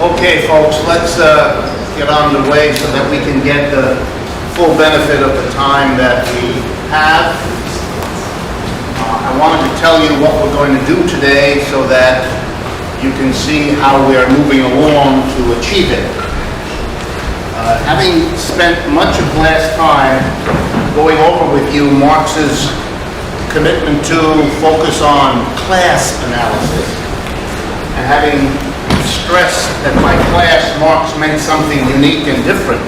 Okay, folks, let's get on the way so that we can get the full benefit of the time that we have. I wanted to tell you what we're going to do today so that you can see how we are moving along to achieve it. Having spent much of last time going over with you Marx's commitment to focus on class analysis, and having stressed that by class Marx meant something unique and different,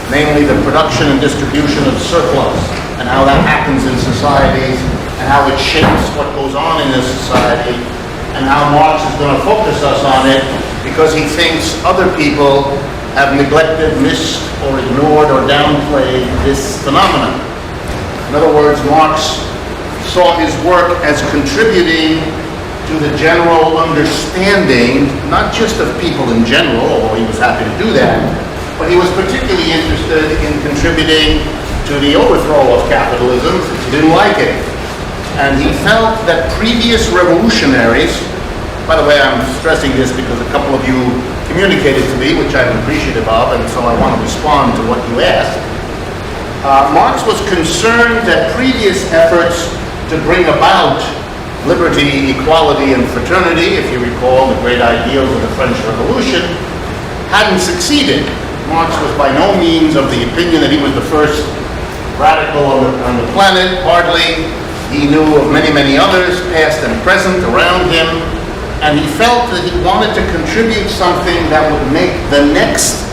namely the production and distribution of surplus, and how that happens in societies, and how it shapes what goes on in a society, and how Marx is going to focus us on it because he thinks other people have neglected, missed, or ignored, or downplayed this phenomenon. In other words, Marx saw his work as contributing to the general understanding, not just of people in general, although he was happy to do that, but he was particularly interested in contributing to the overthrow of capitalism since he didn't like it. And he felt that previous revolutionaries, by the way, I'm stressing this because a couple of you communicated to me, which I'm appreciative of, and so I want to respond to what you asked. Marx was concerned that previous efforts to bring about liberty, equality, and fraternity, if you recall the great ideals of the French Revolution, hadn't succeeded. Marx was by no means of the opinion that he was the first radical on the planet, hardly. He knew of many, many others, past and present, around him, and he felt that he wanted to contribute something that would make the next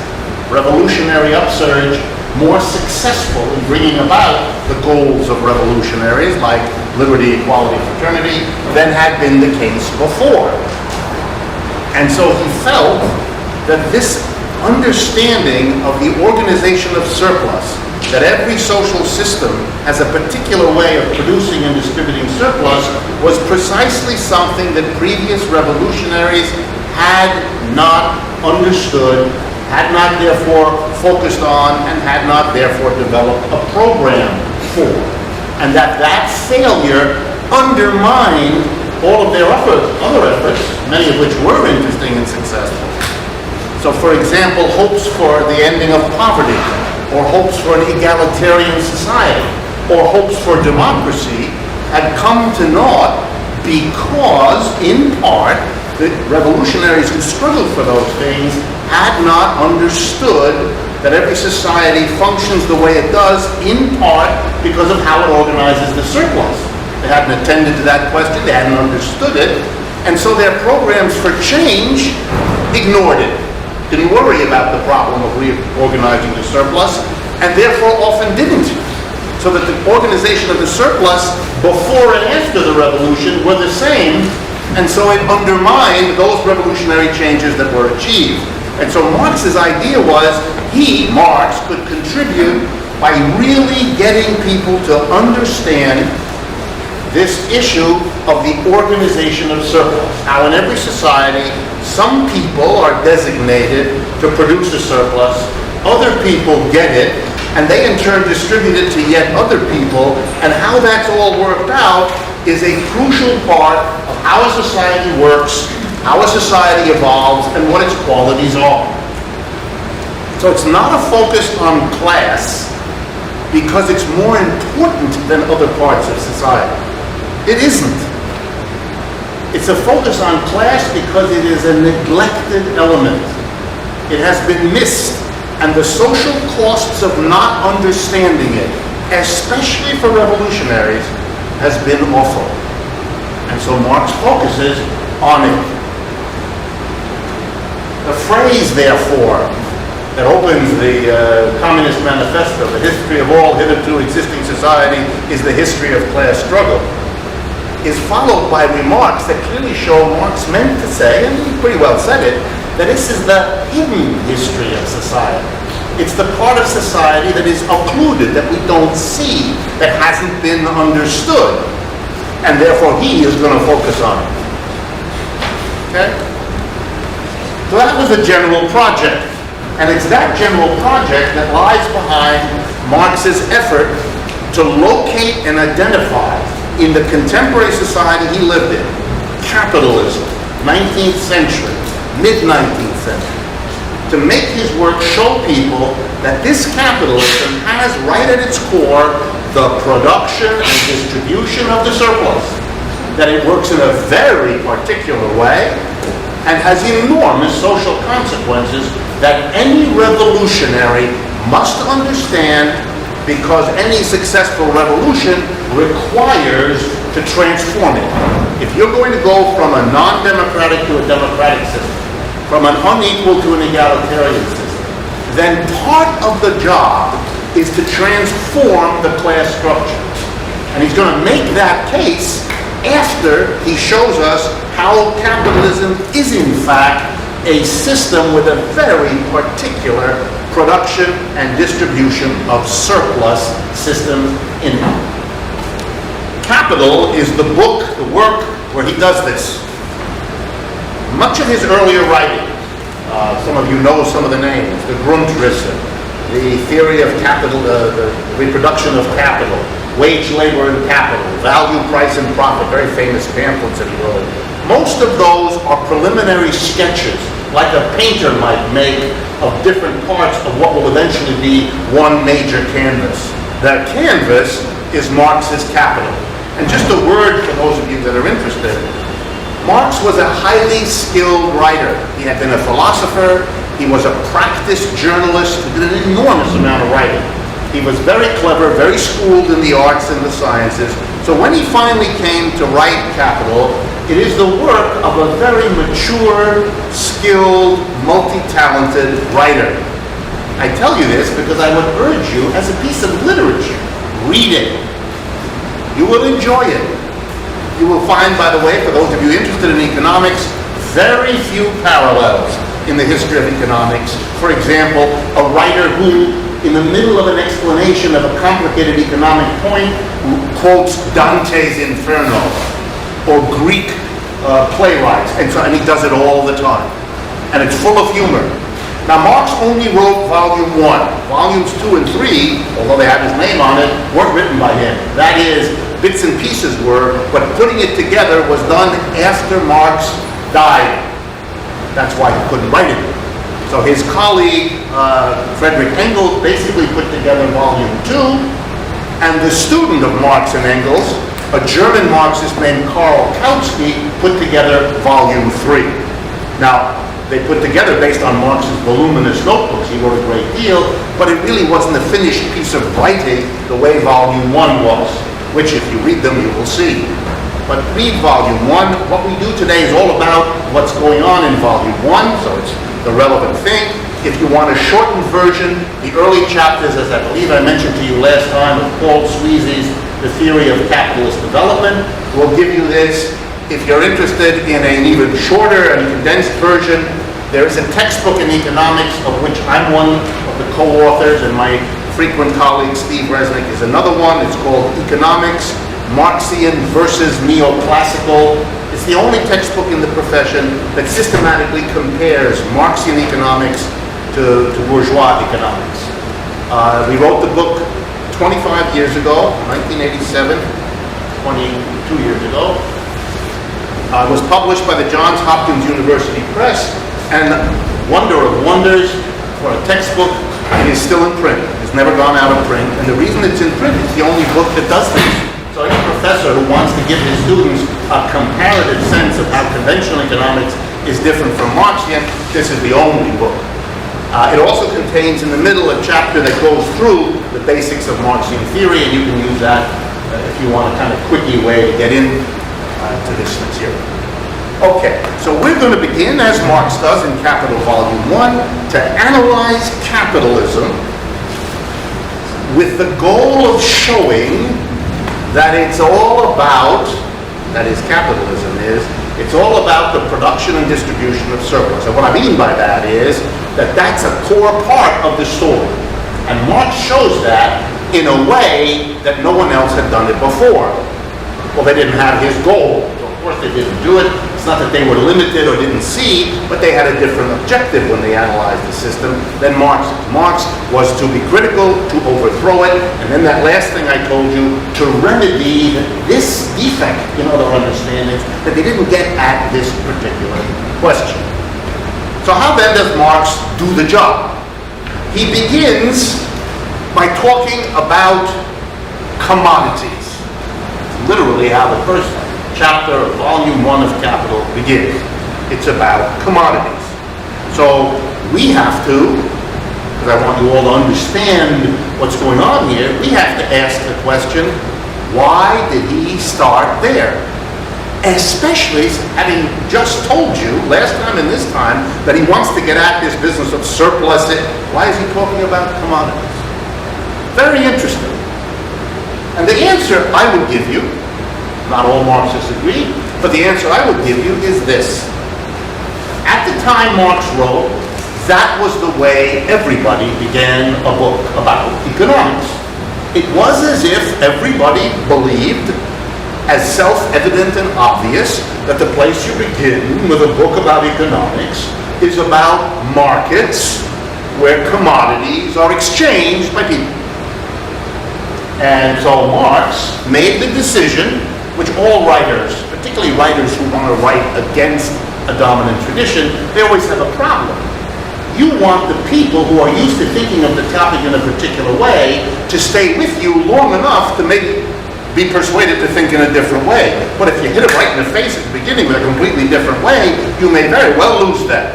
revolutionary upsurge more successful in bringing about the goals of revolutionaries like liberty, equality, fraternity than had been the case before. And so he felt that this understanding of the organization of surplus, that every social system has a particular way of producing and distributing surplus, was precisely something that previous revolutionaries had not understood, had not therefore focused on, and had not therefore developed a program for. And that failure undermined all of their other efforts, many of which were interesting and successful. So for example, hopes for the ending of poverty, or hopes for an egalitarian society, or hopes for democracy had come to naught because, in part, the revolutionaries who struggled for those things had not understood that every society functions the way it does, in part because of how it organizes the surplus. They hadn't attended to that question, they hadn't understood it, and so their programs for change ignored it. Didn't worry about the problem of reorganizing the surplus, and therefore often didn't. So that the organization of the surplus before and after the revolution were the same, and so it undermined those revolutionary changes that were achieved. And so Marx's idea was Marx, could contribute by really getting people to understand this issue of the organization of surplus. How in every society, some people are designated to produce a surplus, other people get it, and they in turn distribute it to yet other people, and how that's all worked out is a crucial part of how a society works, how a society evolves, and what its qualities are. So it's not a focus on class because it's more important than other parts of society. It isn't. It's a focus on class because it is a neglected element. It has been missed, and the social costs of not understanding it, especially for revolutionaries, has been awful. And so Marx focuses on it. The phrase, therefore, that opens the Communist Manifesto, the history of all hitherto existing society is the history of class struggle, is followed by remarks that clearly show Marx meant to say, and he pretty well said it, that this is the hidden history of society. It's the part of society that is occluded, that we don't see, that hasn't been understood. And therefore he is going to focus on it. Okay? So that was a general project. And it's that general project that lies behind Marx's effort to locate and identify in the contemporary society he lived in, capitalism, 19th century, mid-19th century. To make his work show people that this capitalism has right at its core the production and distribution of the surplus, that it works in a very particular way and has enormous social consequences that any revolutionary must understand, because any successful revolution requires to transform it. If you're going to go from a non-democratic to a democratic system, from an unequal to an egalitarian system, then part of the job is to transform the class structure. And he's going to make that case after he shows us how capitalism is in fact a system with a very particular production and distribution of surplus systems in it. Capital is the book, the work, where he does this. Much of his earlier writing, some of you know some of the names, the Grundrisse, the theory of capital, the reproduction of capital, wage, labor, and capital, value, price, and profit, very famous pamphlets that he wrote. Most of those are preliminary sketches, like a painter might make of different parts of what will eventually be one major canvas. That canvas is Marx's Capital. And just a word for those of you that are interested, Marx was a highly skilled writer. He had been a philosopher, he was a practiced journalist who did an enormous amount of writing. He was very clever, very schooled in the arts and the sciences. So when he finally came to write Capital, it is the work of a very mature, skilled, multi-talented writer. I tell you this because I would urge you, as a piece of literature, read it. You will enjoy it. You will find, by the way, for those of you interested in economics, very few parallels in the history of economics. For example, a writer who, in the middle of an explanation of a complicated economic point, quotes Dante's Inferno or Greek playwrights, and he does it all the time. And it's full of humor. Now, Marx only wrote volume 1. Volumes 2 and 3, although they have his name on it, weren't written by him. That is, bits and pieces were, but putting it together was done after Marx died. That's why he couldn't write it. So his colleague, Friedrich Engels, basically put together volume 2, and the student of Marx and Engels, a German Marxist named Karl Kautsky, put together volume 3. Now, they put together based on Marx's voluminous notebooks. He wrote a great deal, but it really wasn't a finished piece of writing the way volume 1 was, which if you read them, you will see. But read volume 1. What we do today is all about what's going on in volume 1, so it's the relevant thing. If you want a shortened version, the early chapters, as I believe I mentioned to you last time, of Paul Sweezy's The Theory of Capitalist Development, will give you this. If you're interested in an even shorter and condensed version, there is a textbook in economics of which I'm one of the co-authors, and my frequent colleague Steve Resnick is another one. It's called Economics, Marxian versus Neoclassical. It's the only textbook in the profession that systematically compares Marxian economics to bourgeois economics. We wrote the book 25 years ago, 1987, 22 years ago. It was published by the Johns Hopkins University Press, and wonder of wonders, for a textbook, it is still in print. It's never gone out of print, and the reason it's in print, it's the only book that does this. So any professor who wants to give his students a comparative sense of how conventional economics is different from Marxian, this is the only book. It also contains in the middle a chapter that goes through the basics of Marxian theory, and you can use that if you want a kind of quickie way to get in to this material. Okay, so we're going to begin, as Marx does in Capital Volume 1, to analyze capitalism with the goal of showing that it's all about, that is capitalism is, it's all about the production and distribution of surplus. And what I mean by that is that that's a core part of the story. And Marx shows that in a way that no one else had done it before. Well, they didn't have his goal. So of course they didn't do it. It's not that they were limited or didn't see, but they had a different objective when they analyzed the system than Marx. Marx was to be critical, to overthrow it, and then that last thing I told you, to remedy this defect in other understandings that they didn't get at this particular question. So how then does Marx do the job? He begins by talking about commodities. Literally how the first chapter of volume 1 of Capital begins. It's about commodities. So we have to, because I want you all to understand what's going on here, we have to ask the question, why did he start there? Especially having just told you last time and this time that he wants to get at this business of surplus. Why is he talking about commodities? Very interesting. And the answer I would give you, not all Marxists agree, but the answer I would give you is this. At the time Marx wrote, that was the way everybody began a book about economics. It was as if everybody believed, as self-evident and obvious, that the place you begin with a book about economics is about markets where commodities are exchanged by people. And so Marx made the decision, which all writers, particularly writers who want to write against a dominant tradition, they always have a problem. You want the people who are used to thinking of the topic in a particular way to stay with you long enough to maybe be persuaded to think in a different way. But if you hit it right in the face at the beginning with a completely different way, you may very well lose them.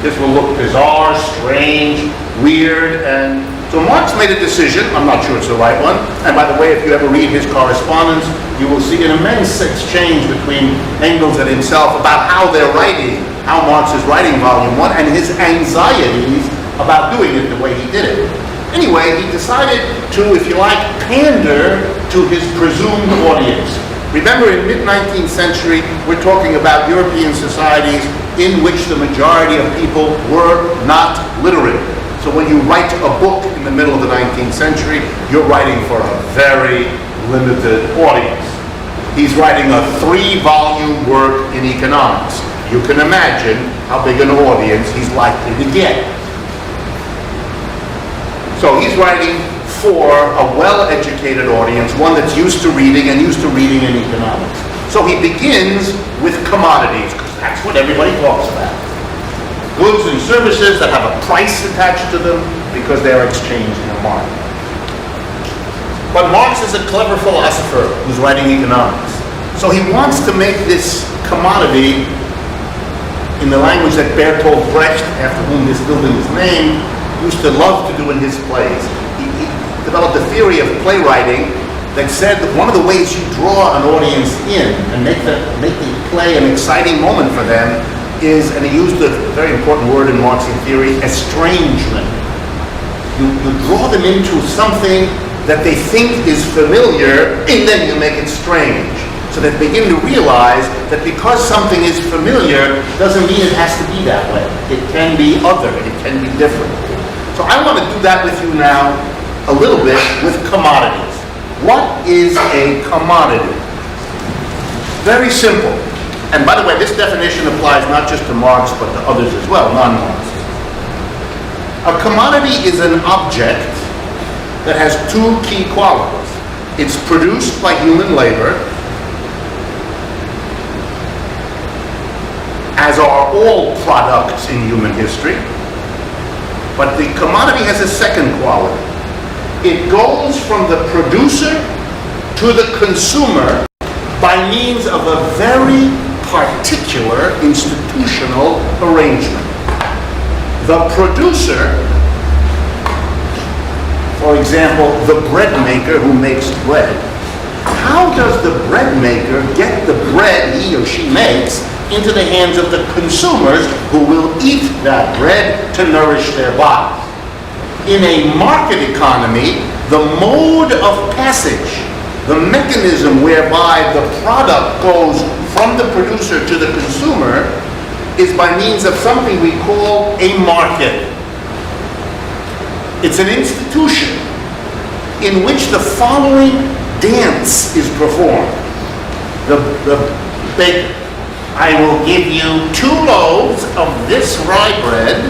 This will look bizarre, strange, weird, and so Marx made a decision. I'm not sure it's the right one. And by the way, if you ever read his correspondence, you will see an immense exchange between Engels and himself about how they're writing, how Marx is writing volume 1, and his anxieties about doing it the way he did it. Anyway, he decided to, if you like, pander to his presumed audience. Remember, in mid-19th century, we're talking about European societies in which the majority of people were not literate. So when you write a book in the middle of the 19th century, you're writing for a very limited audience. He's writing a 3-volume work in economics. You can imagine how big an audience he's likely to get. So he's writing for a well-educated audience, one that's used to reading and used to reading in economics. So he begins with commodities, because that's what everybody talks about. Goods and services that have a price attached to them because they are exchanged in a market. But Marx is a clever philosopher who's writing economics. So he wants to make this commodity in the language that Bertolt Brecht, after whom this building is named, used to love to do in his plays. He developed a theory of playwriting that said that one of the ways you draw an audience in and make the play an exciting moment for them is, and he used a very important word in Marxian theory, estrangement. You draw them into something that they think is familiar, and then you make it strange. So they begin to realize that because something is familiar doesn't mean it has to be that way. It can be other, it can be different. So I want to do that with you now a little bit with commodities. What is a commodity? Very simple. And by the way, this definition applies not just to Marx, but to others as well, non-Marxists. A commodity is an object that has 2 key qualities. It's produced by human labor, as are all products in human history. But the commodity has a second quality. It goes from the producer to the consumer by means of a very particular institutional arrangement. The producer, for example, the bread maker who makes bread, how does the bread maker get the bread he or she makes into the hands of the consumers who will eat that bread to nourish their bodies? In a market economy, the mode of passage, the mechanism whereby the product goes from the producer to the consumer, is by means of something we call a market. It's an institution in which the following dance is performed. The baker, I will give you 2 loaves of this rye bread,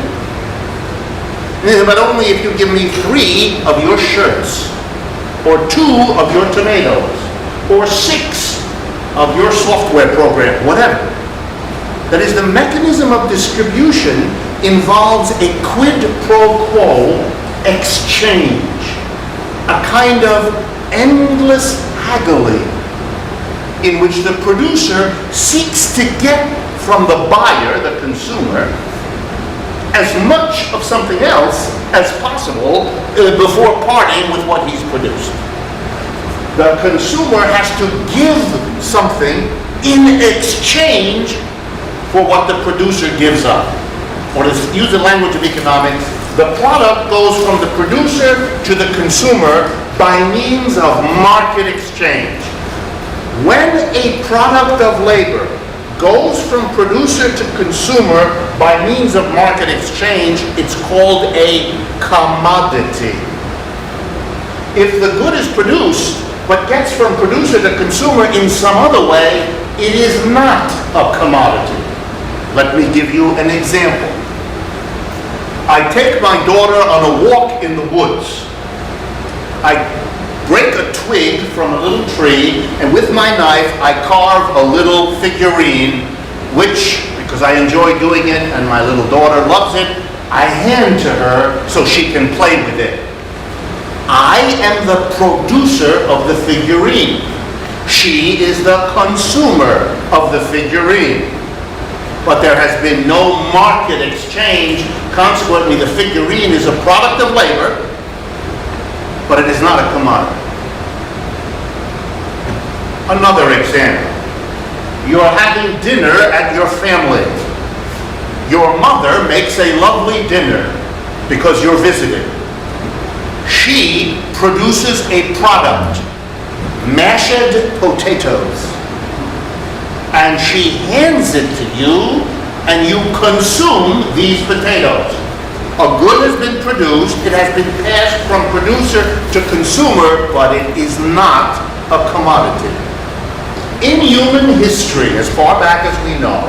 but only if you give me 3 of your shirts, or 2 of your tomatoes, or 6 of your software program, whatever. That is, the mechanism of distribution involves a quid pro quo exchange, a kind of endless haggling in which the producer seeks to get from the buyer, the consumer, as much of something else as possible before parting with what he's produced. The consumer has to give something in exchange for what the producer gives up. Or to use the language of economics, the product goes from the producer to the consumer by means of market exchange. When a product of labor goes from producer to consumer by means of market exchange, it's called a commodity. If the good is produced but gets from producer to consumer in some other way, it is not a commodity. Let me give you an example. I take my daughter on a walk in the woods. I break a twig from a little tree, and with my knife I carve a little figurine, which, because I enjoy doing it and my little daughter loves it, I hand to her so she can play with it. I am the producer of the figurine. She is the consumer of the figurine. But there has been no market exchange. Consequently, the figurine is a product of labor, but it is not a commodity. Another example. You are having dinner at your family. Your mother makes a lovely dinner because you're visiting. She produces a product, mashed potatoes, and she hands it to you, and you consume these potatoes. A good has been produced, it has been passed from producer to consumer, but it is not a commodity. In human history, as far back as we know,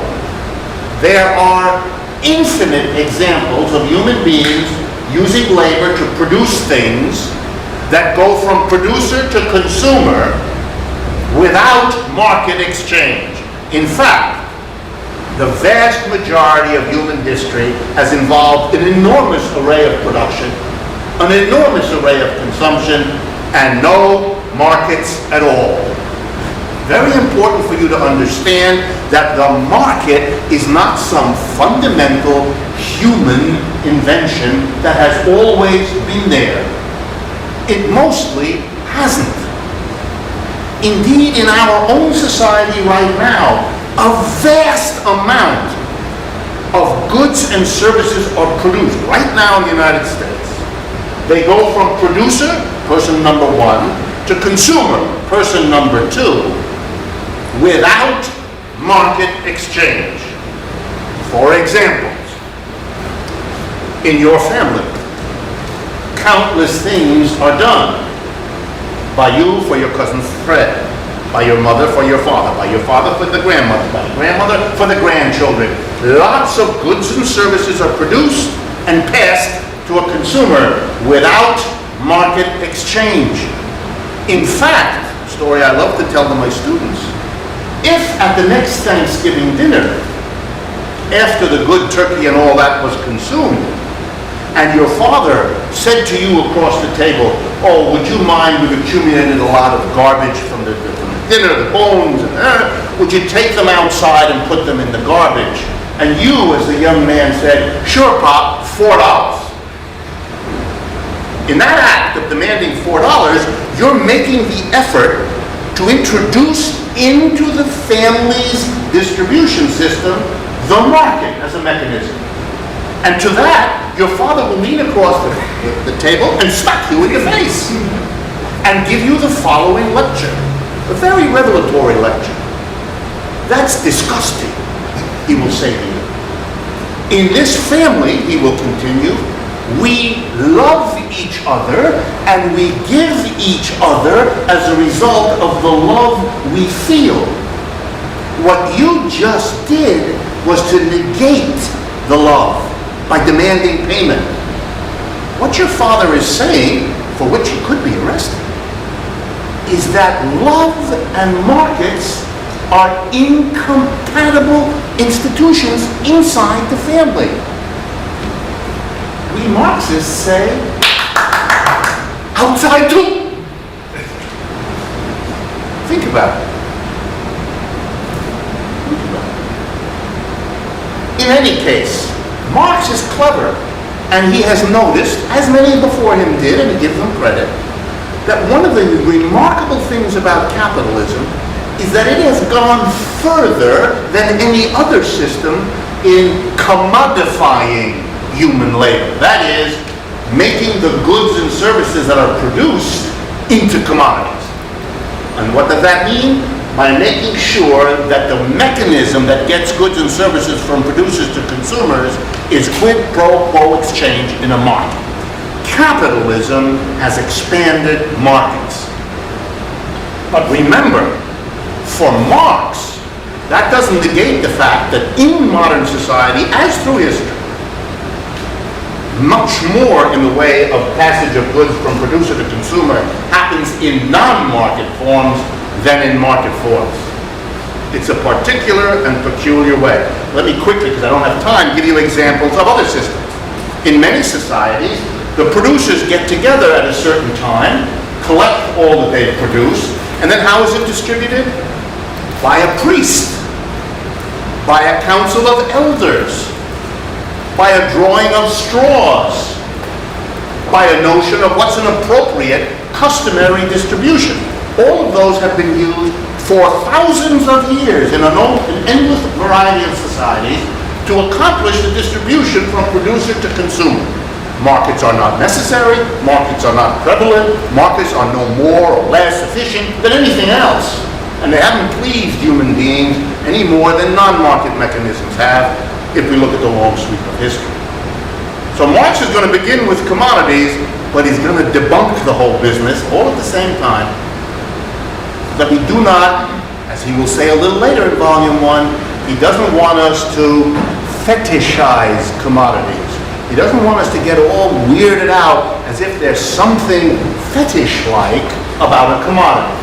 there are infinite examples of human beings using labor to produce things that go from producer to consumer without market exchange. In fact, the vast majority of human history has involved an enormous array of production, an enormous array of consumption, and no markets at all. Very important for you to understand that the market is not some fundamental human invention that has always been there. It mostly hasn't. Indeed, in our own society right now, a vast amount of goods and services are produced right now in the United States. They go from producer, person number one, to consumer, person number two, without market exchange. For examples, in your family, countless things are done. By you for your cousin Fred, by your mother for your father for the grandmother, by the grandmother for the grandchildren. Lots of goods and services are produced and passed to a consumer without market exchange. In fact, a story I love to tell to my students, if at the next Thanksgiving dinner, after the good turkey and all that was consumed, and your father said to you across the table, "Oh, would you mind, we've accumulated a lot of garbage from the dinner, the bones, would you take them outside and put them in the garbage?" And you, as the young man, said, "Sure, Pop, $4. In that act of demanding $4, you're making the effort to introduce into the family's distribution system the market as a mechanism. And to that, your father will lean across the table and smack you in the face and give you the following lecture, a very revelatory lecture. "That's disgusting," he will say to you. "In this family," he will continue, "we love each other and we give each other as a result of the love we feel. What you just did was to negate the love by demanding payment." What your father is saying, for which he could be arrested, is that love and markets are incompatible institutions inside the family. We Marxists say, outside too. Think about it. In any case, Marx is clever, and he has noticed, as many before him did, and he gives them credit, that one of the remarkable things about capitalism is that it has gone further than any other system in commodifying human labor. That is, making the goods and services that are produced into commodities. And what does that mean? By making sure that the mechanism that gets goods and services from producers to consumers is quid pro quo exchange in a market. Capitalism has expanded markets. But remember, for Marx, that doesn't negate the fact that in modern society, as through history, much more in the way of passage of goods from producer to consumer happens in non-market forms than in market forms. It's a particular and peculiar way. Let me quickly, because I don't have time, give you examples of other systems. In many societies, the producers get together at a certain time, collect all that they've produced, and then how is it distributed? By a priest, by a council of elders, by a drawing of straws, by a notion of what's an appropriate customary distribution. All of those have been used for thousands of years in an endless variety of societies to accomplish the distribution from producer to consumer. Markets are not necessary, markets are not prevalent, markets are no more or less efficient than anything else. And they haven't pleased human beings any more than non-market mechanisms have, if we look at the long sweep of history. So Marx is going to begin with commodities, but he's going to debunk the whole business all at the same time, that we do not, as he will say a little later in volume 1, he doesn't want us to fetishize commodities. He doesn't want us to get all weirded out as if there's something fetish-like about a commodity.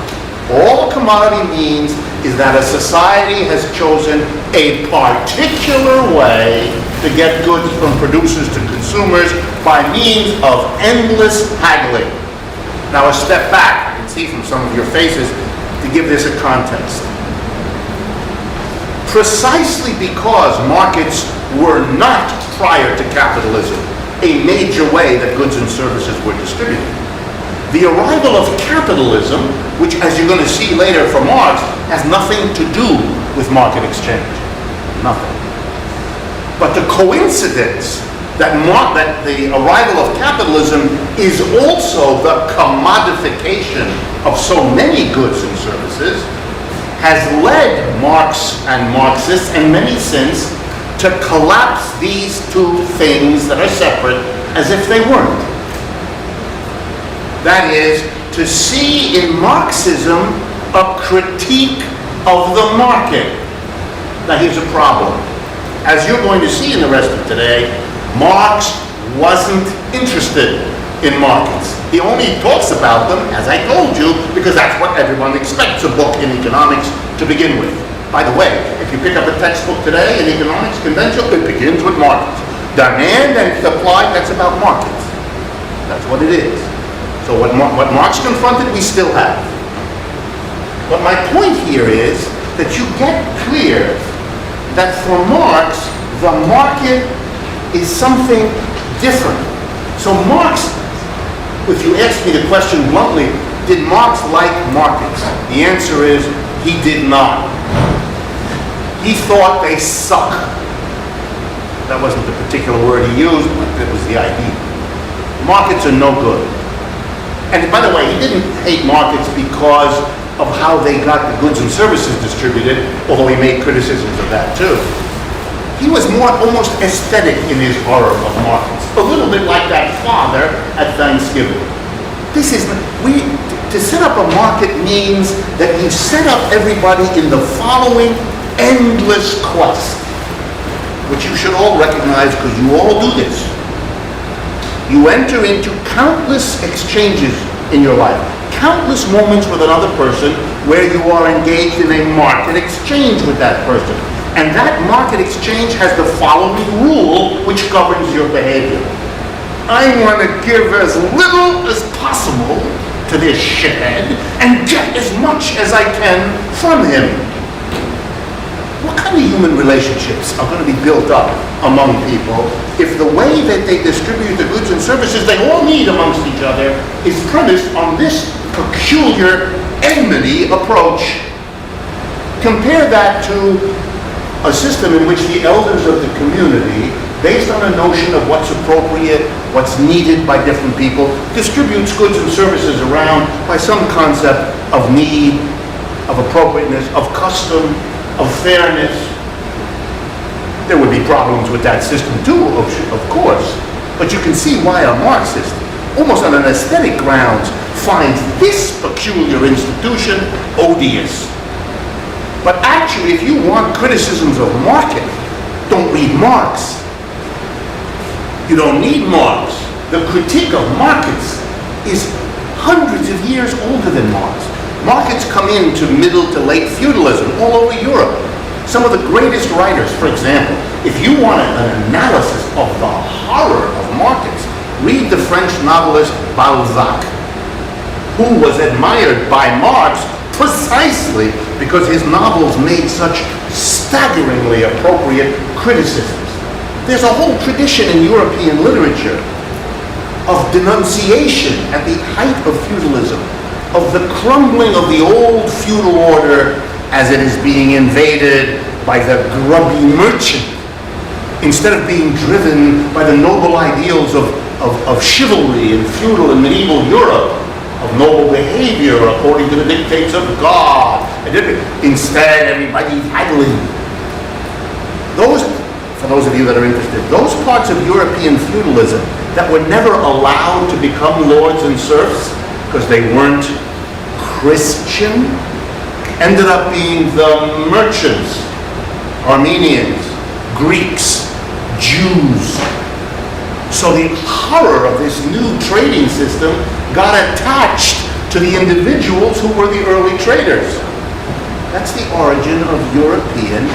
All a commodity means is that a society has chosen a particular way to get goods from producers to consumers by means of endless haggling. Now a step back, you can see from some of your faces, to give this a context. Precisely because markets were not, prior to capitalism, a major way that goods and services were distributed, the arrival of capitalism, which as you're going to see later from Marx, has nothing to do with market exchange. Nothing. But the coincidence that the arrival of capitalism is also the commodification of so many goods and services has led Marx and Marxists, and many since, to collapse these two things that are separate as if they weren't. That is, to see in Marxism a critique of the market. Now here's a problem. As you're going to see in the rest of today, Marx wasn't interested in markets. He only talks about them, as I told you, because that's what everyone expects a book in economics to begin with. By the way, if you pick up a textbook today in economics conventional, it begins with markets. Demand and supply, that's about markets. That's what it is. So what Marx confronted, we still have. But my point here is that you get clear that for Marx, the market is something different. So Marx, if you ask me the question bluntly, did Marx like markets? The answer is, he did not. He thought they suck. That wasn't the particular word he used, but that was the idea. Markets are no good. And by the way, he didn't hate markets because of how they got the goods and services distributed, although he made criticisms of that too. He was more almost aesthetic in his horror of markets, a little bit like that father at Thanksgiving. To set up a market means that you set up everybody in the following endless quest, which you should all recognize because you all do this. You enter into countless exchanges in your life, countless moments with another person where you are engaged in a market exchange with that person. And that market exchange has the following rule which governs your behavior. I want to give as little as possible to this shithead and get as much as I can from him. What kind of human relationships are going to be built up among people if the way that they distribute the goods and services they all need amongst each other is premised on this peculiar enmity approach? Compare that to a system in which the elders of the community, based on a notion of what's appropriate, what's needed by different people, distributes goods and services around by some concept of need, of appropriateness, of custom, of fairness. There would be problems with that system too, of course, but you can see why a Marxist, almost on an aesthetic grounds, finds this peculiar institution odious. But actually, if you want criticisms of market, don't read Marx. You don't need Marx. The critique of markets is hundreds of years older than Marx. Markets come into middle to late feudalism all over Europe. Some of the greatest writers, for example, if you want an analysis of the horror of markets, read the French novelist Balzac, who was admired by Marx precisely because his novels made such staggeringly appropriate criticisms. There's a whole tradition in European literature of denunciation at the height of feudalism, of the crumbling of the old feudal order as it is being invaded by the grubby merchant, instead of being driven by the noble ideals of chivalry in feudal and medieval Europe, of noble behavior according to the dictates of God. Instead, everybody's haggling. For those of you that are interested, those parts of European feudalism that were never allowed to become lords and serfs because they weren't Christian, ended up being the merchants, Armenians, Greeks, Jews. So the horror of this new trading system got attached to the individuals who were the early traders. That's the origin of European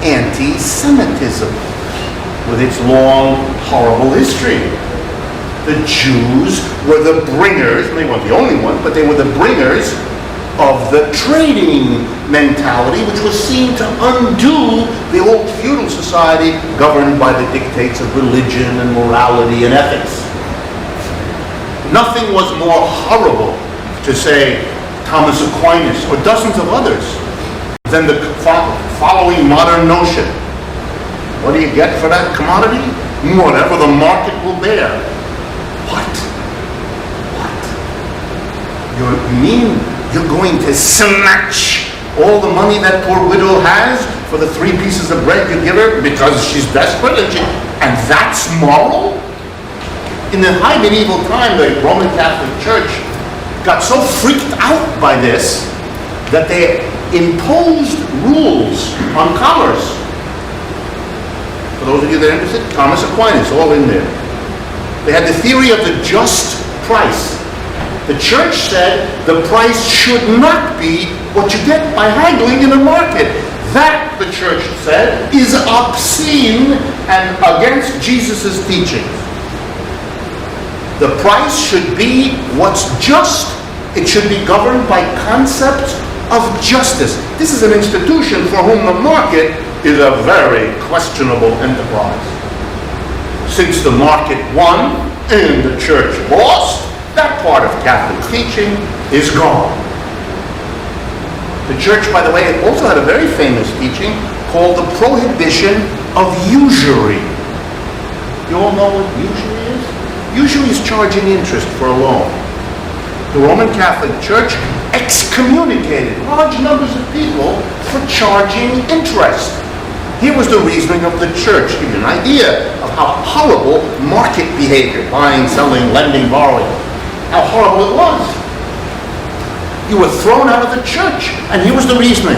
anti-Semitism, with its long, horrible history. The Jews were the bringers, and they weren't the only ones, but they were the bringers of the trading mentality, which was seen to undo the old feudal society governed by the dictates of religion and morality and ethics. Nothing was more horrible, to say Thomas Aquinas or dozens of others, than the following modern notion. What do you get for that commodity? Whatever the market will bear. What? You mean you're going to snatch all the money that poor widow has for the 3 pieces of bread you give her because she's desperate and that's moral? In the high medieval time, the Roman Catholic Church got so freaked out by this that they imposed rules on commerce. For those of you that are interested, Thomas Aquinas, all in there. They had the theory of the just price. The church said the price should not be what you get by haggling in a market. That, the church said, is obscene and against Jesus' teachings. The price should be what's just. It should be governed by concepts of justice. This is an institution for whom the market is a very questionable enterprise. Since the market won and the church lost, that part of Catholic teaching is gone. The church, by the way, also had a very famous teaching called the prohibition of usury. You all know what usury is? Usury is charging interest for a loan. The Roman Catholic Church excommunicated large numbers of people for charging interest. Here was the reasoning of the church, to give you an idea of how horrible market behavior, buying, selling, lending, borrowing, how horrible it was. You were thrown out of the church, and here was the reasoning.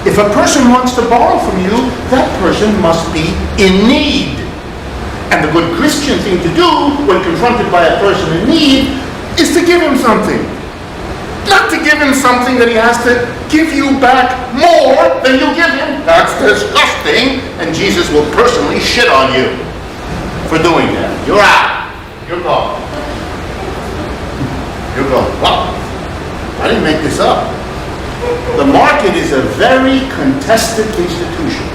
If a person wants to borrow from you, that person must be in need. And the good Christian thing to do when confronted by a person in need is to give him something. Not to give him something that he has to give you back more than you give him. That's disgusting, and Jesus will personally shit on you for doing that. You're out. You're gone. You're gone. Well, I didn't make this up. The market is a very contested institution.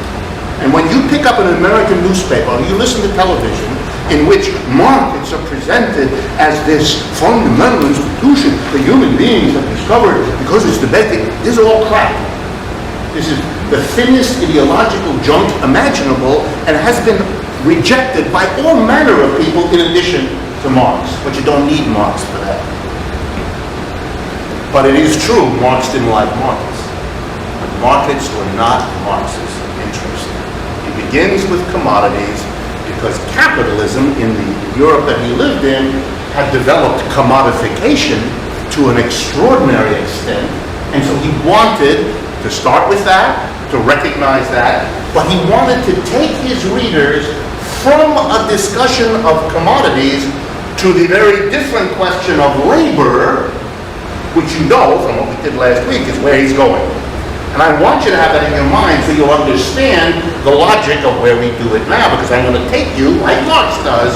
And when you pick up an American newspaper or you listen to television in which markets are presented as this fundamental institution that human beings have discovered because it's the best thing, this is all crap. This is the thinnest ideological junk imaginable and has been rejected by all manner of people in addition to Marx. But you don't need Marx for that. But it is true, Marx didn't like markets. But markets were not Marx's interest. He begins with commodities because capitalism in the Europe that he lived in had developed commodification to an extraordinary extent. And so he wanted to start with that, to recognize that, but he wanted to take his readers from a discussion of commodities to the very different question of labor, which you know from what we did last week is where he's going. And I want you to have that in your mind so you'll understand the logic of where we do it now, because I'm going to take you, like Marx does,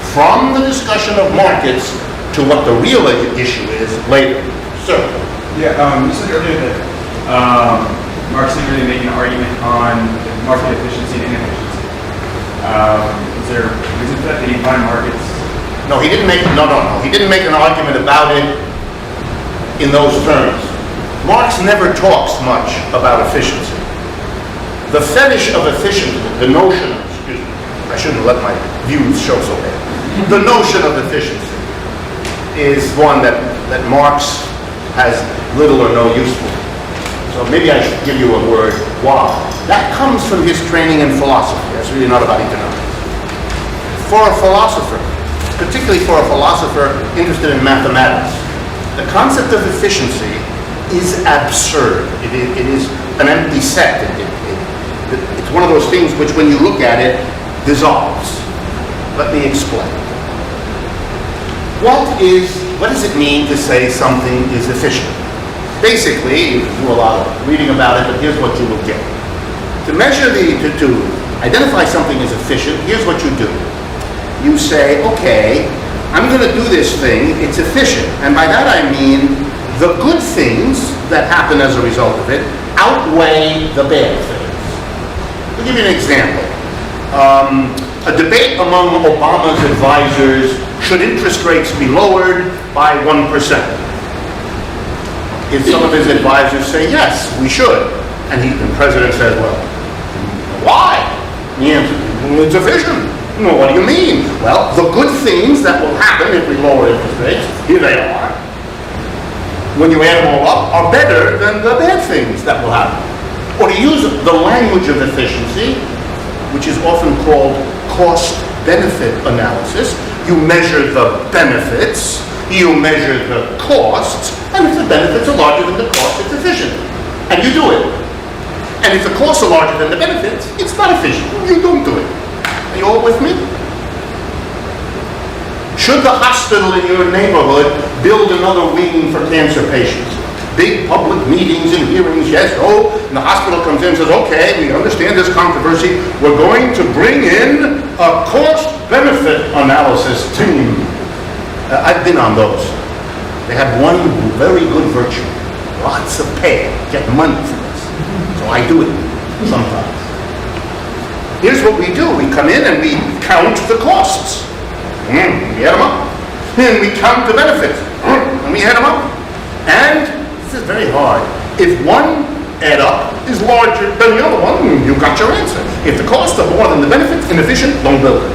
from the discussion of markets to what the real issue is later. Sir? Yeah, you said earlier that Marx didn't really make an argument on market efficiency and inefficiency. Is there a reason for that? Did he find markets? No, he didn't make, no. He didn't make an argument about it in those terms. Marx never talks much about efficiency. The fetish of efficiency, the notion, excuse me, I shouldn't let my views show so bad. The notion of efficiency is one that Marx has little or no use for. So maybe I should give you a word, why. That comes from his training in philosophy. That's really not about economics. For a philosopher, particularly for a philosopher interested in mathematics, the concept of efficiency is absurd. It is an empty set. It's one of those things which, when you look at it, dissolves. Let me explain. What does it mean to say something is efficient? Basically, you can do a lot of reading about it, but here's what you will get. To measure to identify something as efficient, here's what you do. You say, okay, I'm going to do this thing, it's efficient. And by that I mean the good things that happen as a result of it outweigh the bad things. I'll give you an example. A debate among Obama's advisors, should interest rates be lowered by 1%? If some of his advisors say, yes, we should, and the president says, well, why? The answer, it's efficient. No, what do you mean? Well, the good things that will happen if we lower interest rates, here they are, when you add them all up, are better than the bad things that will happen. Or to use the language of efficiency, which is often called cost-benefit analysis, you measure the benefits, you measure the costs, and if the benefits are larger than the costs, it's efficient. And you do it. And if the costs are larger than the benefits, it's not efficient. You don't do it. Are you all with me? Should the hospital in your neighborhood build another wing for cancer patients? Big public meetings and hearings, yes, no. And the hospital comes in and says, okay, we understand this controversy. We're going to bring in a cost-benefit analysis team. I've been on those. They have one very good virtue. Lots of pay. Get money for this. So I do it sometimes. Here's what we do. We come in and we count the costs. We add them up. And we count the benefits. And we add them up. And this is very hard. If one add up is larger than the other one, you got your answer. If the costs are more than the benefits, inefficient, don't build it.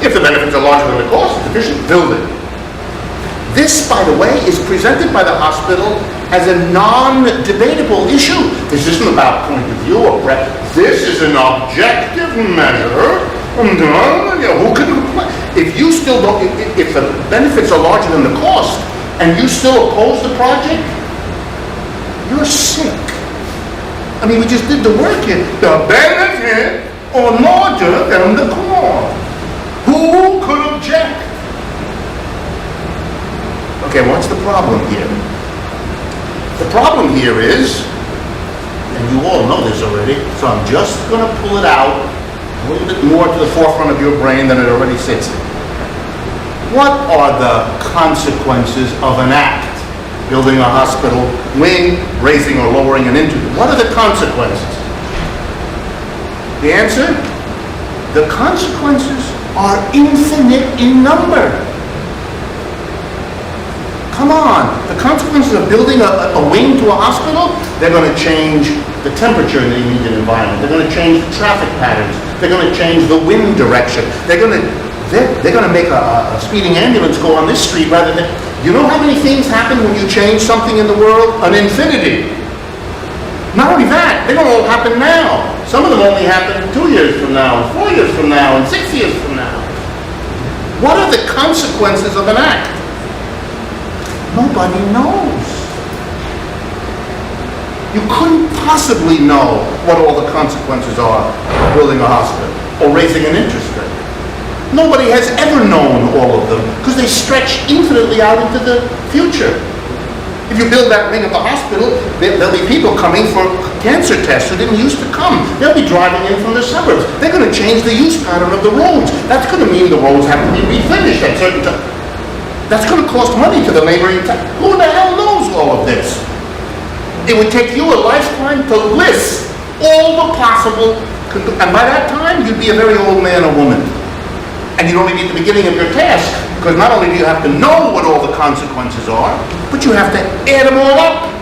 If the benefits are larger than the costs, efficient, build it. This, by the way, is presented by the hospital as a non-debatable issue. This isn't about point of view or breadth. This is an objective measure. Who can complain? If you still don't, if the benefits are larger than the cost, and you still oppose the project, you're sick. I mean, we just did the work here. The benefit are larger than the cost. Who could object? Okay, what's the problem here? The problem here is, and you all know this already, so I'm just going to pull it out a little bit more to the forefront of your brain than it already sits in. What are the consequences of an act? Building a hospital wing, raising or lowering an intake. What are the consequences? The answer? The consequences are infinite in number. Come on, the consequences of building a wing to a hospital, they're going to change the temperature in the immediate environment. They're going to change the traffic patterns. They're going to change the wind direction. They're going to make a speeding ambulance go on this street rather than... You know how many things happen when you change something in the world? An infinity. Not only that, they don't all happen now. Some of them only happen 2 years from now, 4 years from now, and 6 years from now. What are the consequences of an act? Nobody knows. You couldn't possibly know what all the consequences are of building a hospital or raising an interest rate. Nobody has ever known all of them because they stretch infinitely out into the future. If you build that wing of the hospital, there'll be people coming for cancer tests who didn't used to come. They'll be driving in from the suburbs. They're going to change the use pattern of the roads. That's going to mean the roads have to be refinished at certain times. That's going to cost money to the neighboring town. Who the hell knows all of this? It would take you a lifetime to list all the possible, and by that time, you'd be a very old man or woman. And you'd only be at the beginning of your task, because not only do you have to know what all the consequences are, but you have to add them all up.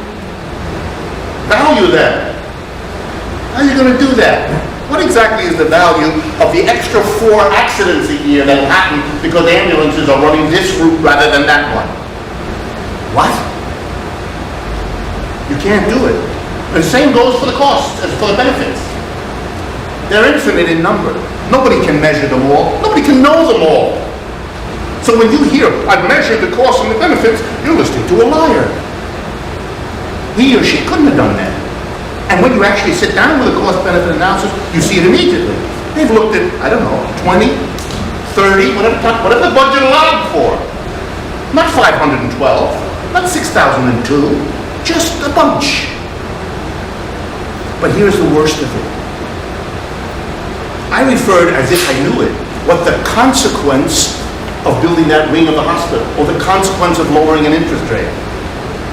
Value them. How are you going to do that? What exactly is the value of the extra 4 accidents a year that happen because ambulances are running this route rather than that one? What? You can't do it. And the same goes for the costs as for the benefits. They're infinite in number. Nobody can measure them all. Nobody can know them all. So when you hear, I've measured the costs and the benefits, you're listening to a liar. He or she couldn't have done that. And when you actually sit down with a cost-benefit analysis, you see it immediately. They've looked at, I don't know, 20, 30, whatever the budget allowed for. Not 512, not 6,002, just a bunch. But here's the worst of it. I referred, as if I knew it, what the consequence of building that wing of the hospital, or the consequence of lowering an interest rate.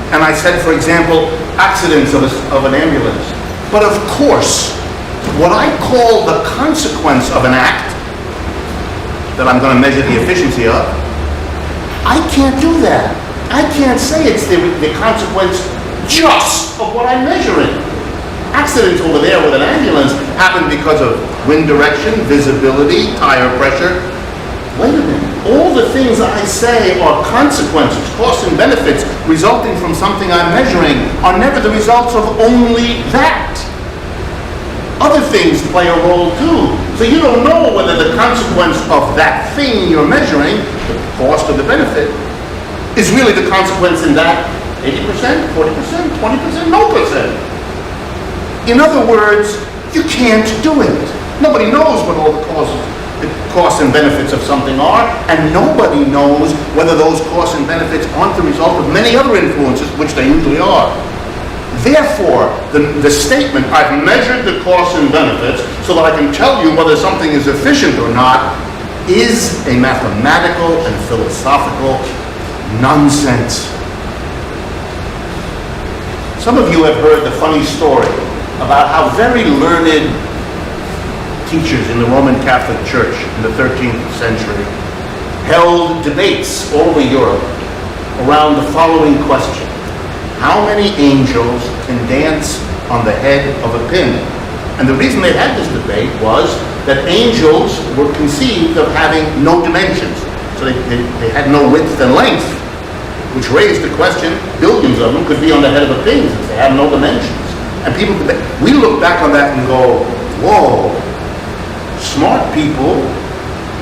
And I said, for example, accidents of an ambulance. But of course, what I call the consequence of an act, that I'm going to measure the efficiency of, I can't do that. I can't say it's the consequence just of what I'm measuring. Accidents over there with an ambulance happen because of wind direction, visibility, tire pressure. Wait a minute. All the things I say are consequences, costs and benefits resulting from something I'm measuring are never the results of only that. Other things play a role too. So you don't know whether the consequence of that thing you're measuring, the cost or the benefit, is really the consequence in that 80%, 40%, 20%, no percent. In other words, you can't do it. Nobody knows what all the costs and benefits of something are, and nobody knows whether those costs and benefits aren't the result of many other influences, which they usually are. Therefore, the statement, I've measured the costs and benefits so that I can tell you whether something is efficient or not, is a mathematical and philosophical nonsense. Some of you have heard the funny story about how very learned teachers in the Roman Catholic Church in the 13th century held debates all over Europe around the following question. How many angels can dance on the head of a pin? And the reason they had this debate was that angels were conceived of having no dimensions. So they had no width and length, which raised the question, billions of them could be on the head of a pin since they have no dimensions. And people, we look back on that and go, whoa, smart people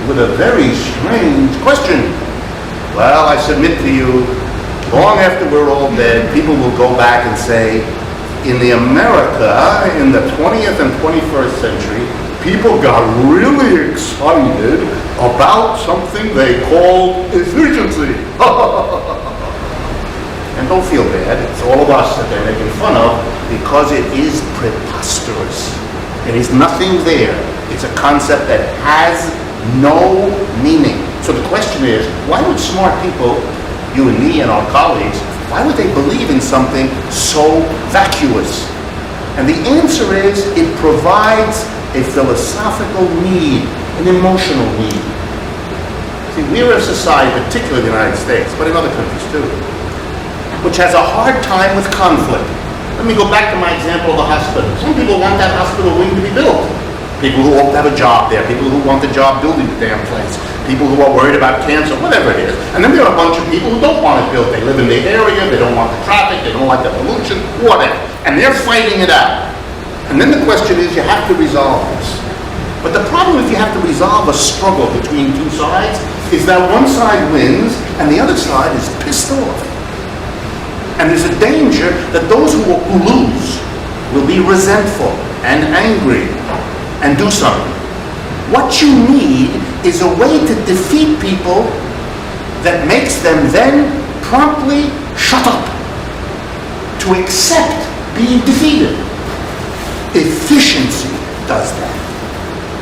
with a very strange question. Well, I submit to you, long after we're all dead, people will go back and say, in the America in the 20th and 21st century, people got really excited about something they called efficiency. And don't feel bad, it's all of us that they're making fun of, because it is preposterous. There is nothing there. It's a concept that has no meaning. So the question is, why would smart people, you and me and our colleagues, why would they believe in something so vacuous? And the answer is, it provides a philosophical need, an emotional need. See, we're a society, particularly in the United States, but in other countries too, which has a hard time with conflict. Let me go back to my example of the hospital. Some people want that hospital wing to be built. People who hope to have a job there, people who want the job building the damn place, people who are worried about cancer, whatever it is. And then there are a bunch of people who don't want it built. They live in the area, they don't want the traffic, they don't like the pollution, whatever. And they're fighting it out. And then the question is, you have to resolve this. But the problem if you have to resolve a struggle between two sides is that one side wins and the other side is pissed off. And there's a danger that those who lose will be resentful and angry and do something. What you need is a way to defeat people that makes them then promptly shut up, to accept being defeated. Efficiency does that.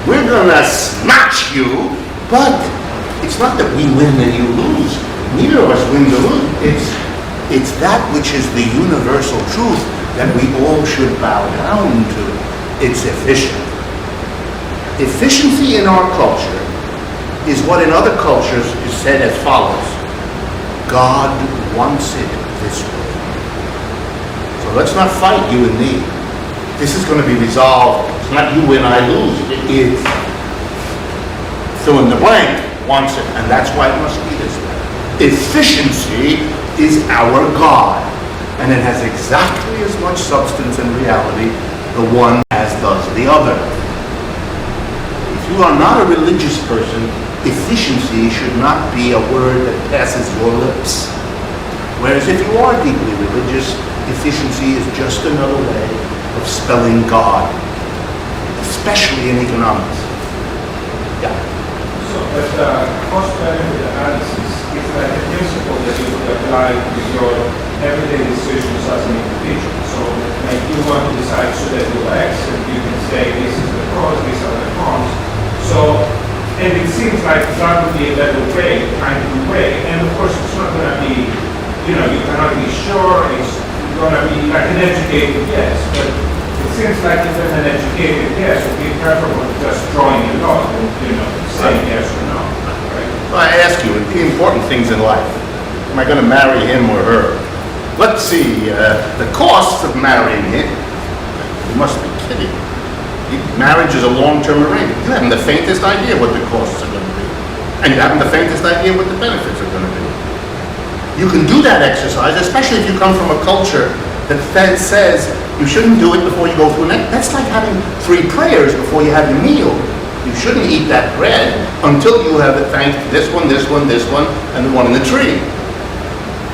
We're gonna smash you, but it's not that we win and you lose. Neither of us wins or lose. It's that which is the universal truth that we all should bow down to. It's efficient. Efficiency in our culture is what in other cultures is said as follows: God wants it this way. So let's not fight, you and me. This is going to be resolved. It's not you win, I lose. It's fill in the blank wants it, and that's why it must be this way. Efficiency is our God, and it has exactly as much substance and reality the one as does the other. If you are not a religious person, efficiency should not be a word that passes your lips. Whereas if you are deeply religious, efficiency is just another way of spelling God, especially in economics. Yeah. So, but cost-benefit analysis is like a principle that you would apply to your everyday decisions as an individual. So, like you want to decide should I do X, and you can say this is the pros, these are the cons. So, and it seems like that would be a better way, kind of way. And of course, it's not going to be, you cannot be sure. It's going to be like an educated guess. But it seems like even an educated guess would be preferable to just drawing a lot and, saying yes or no. Right? Well, I ask you, the important things in life. Am I going to marry him or her? Let's see, the costs of marrying him. You must be kidding. Marriage is a long-term arrangement. You haven't the faintest idea what the costs are going to be. And you haven't the faintest idea what the benefits are going to be. You can do that exercise, especially if you come from a culture that says you shouldn't do it before you go through an. That's like having 3 prayers before you have your meal. You shouldn't eat that bread until you have it thanked this one, this one, this one, and the one in the tree.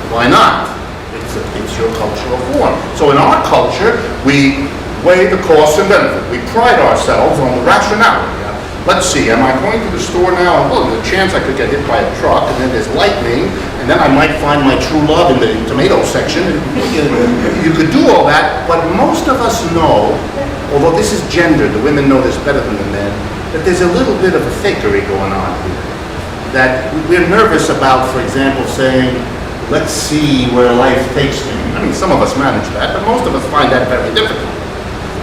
Why not? It's your cultural form. So in our culture, we weigh the costs and benefits. We pride ourselves on the rationality. Let's see, am I going to the store now? Well, there's a chance I could get hit by a truck, and then there's lightning, and then I might find my true love in the tomato section. You could do all that, but most of us know, although this is gender, the women know this better than the men, that there's a little bit of a fakery going on here. That we're nervous about, for example, saying, let's see where life takes me. I mean, some of us manage that, but most of us find that very difficult.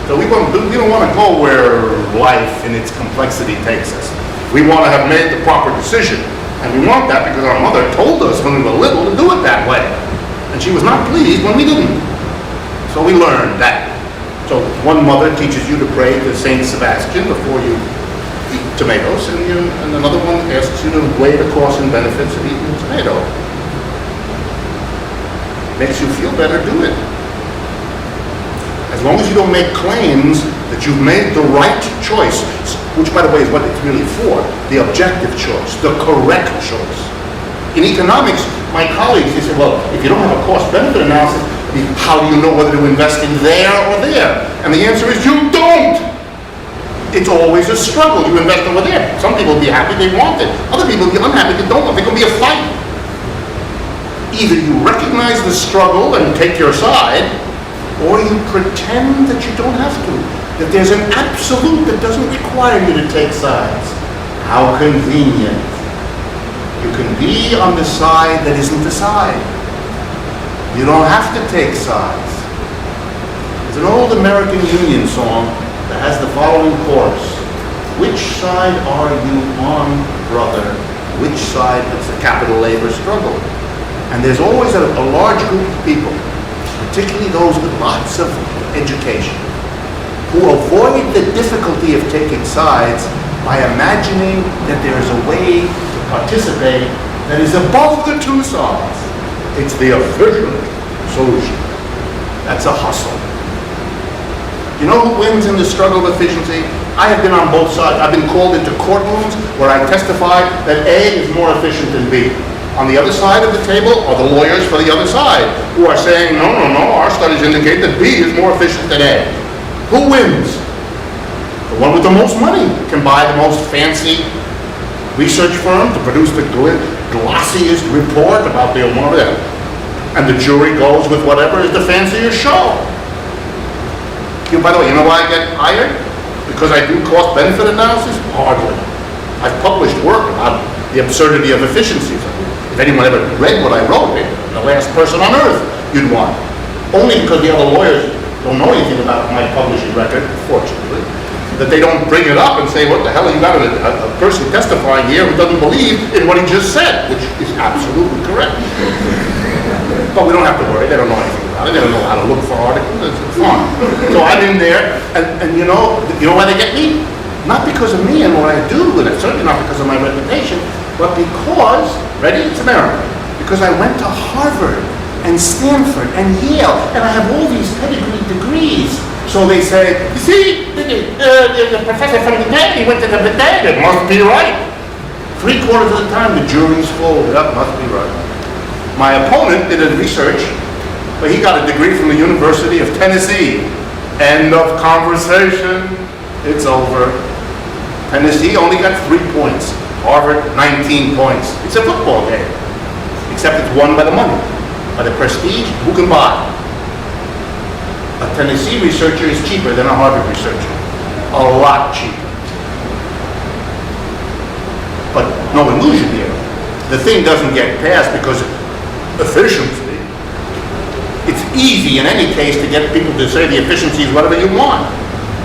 So we don't want to go where life in its complexity takes us. We want to have made the proper decision. And we want that because our mother told us when we were little to do it that way. And she was not pleased when we didn't. So we learned that. So one mother teaches you to pray to Saint Sebastian before you eat tomatoes, and another one asks you to weigh the costs and benefits of eating a tomato. Makes you feel better, do it. As long as you don't make claims that you've made the right choice, which, by the way, is what it's really for, the objective choice, the correct choice. In economics, my colleagues, they say, well, if you don't have a cost-benefit analysis, how do you know whether to invest in there or there? And the answer is you don't. It's always a struggle. You invest over there. Some people will be happy they want it. Other people will be unhappy they don't want it. It's going to be a fight. Either you recognize the struggle and take your side, or you pretend that you don't have to, that there's an absolute that doesn't require you to take sides. How convenient. You can be on the side that isn't the side. You don't have to take sides. There's an old American Union song that has the following chorus. Which side are you on, brother? Which side is the capital labor struggle? And there's always a large group of people, particularly those with lots of education, who avoid the difficulty of taking sides by imagining that there is a way to participate that is above the two sides. It's the efficient solution. That's a hustle. You know who wins in the struggle of efficiency? I have been on both sides. I've been called into courtrooms where I testified that A is more efficient than B. On the other side of the table are the lawyers for the other side who are saying, no, our studies indicate that B is more efficient than A. Who wins? The one with the most money can buy the most fancy research firm to produce the glossiest report about the whatever. And the jury goes with whatever is the fanciest show. By the way, you know why I get hired? Because I do cost-benefit analysis? Hardly. I've published work about the absurdity of efficiencies. If anyone ever read what I wrote, the last person on earth you'd want. Only because the other lawyers don't know anything about my publishing record, fortunately, that they don't bring it up and say, what the hell, you got a person testifying here who doesn't believe in what he just said, which is absolutely correct. But we don't have to worry, they don't know anything about it, they don't know how to look for articles, it's fun. So I'm in there, and you know why they get me? Not because of me and what I do, and it's certainly not because of my reputation, but because, ready, it's America, because I went to Harvard and Stanford and Yale, and I have all these pedigree degrees. So they say, you see, the professor from the day, he went to the day, it must be right. 3/4 of the time the jury's full, that must be right. My opponent did a research, but he got a degree from the University of Tennessee. End of conversation, it's over. Tennessee only got 3 points. Harvard, 19 points. It's a football game, except it's won by the money. By the prestige, who can buy? A Tennessee researcher is cheaper than a Harvard researcher. A lot cheaper. But no illusion here. The thing doesn't get passed because efficiency. It's easy in any case to get people to say the efficiency is whatever you want.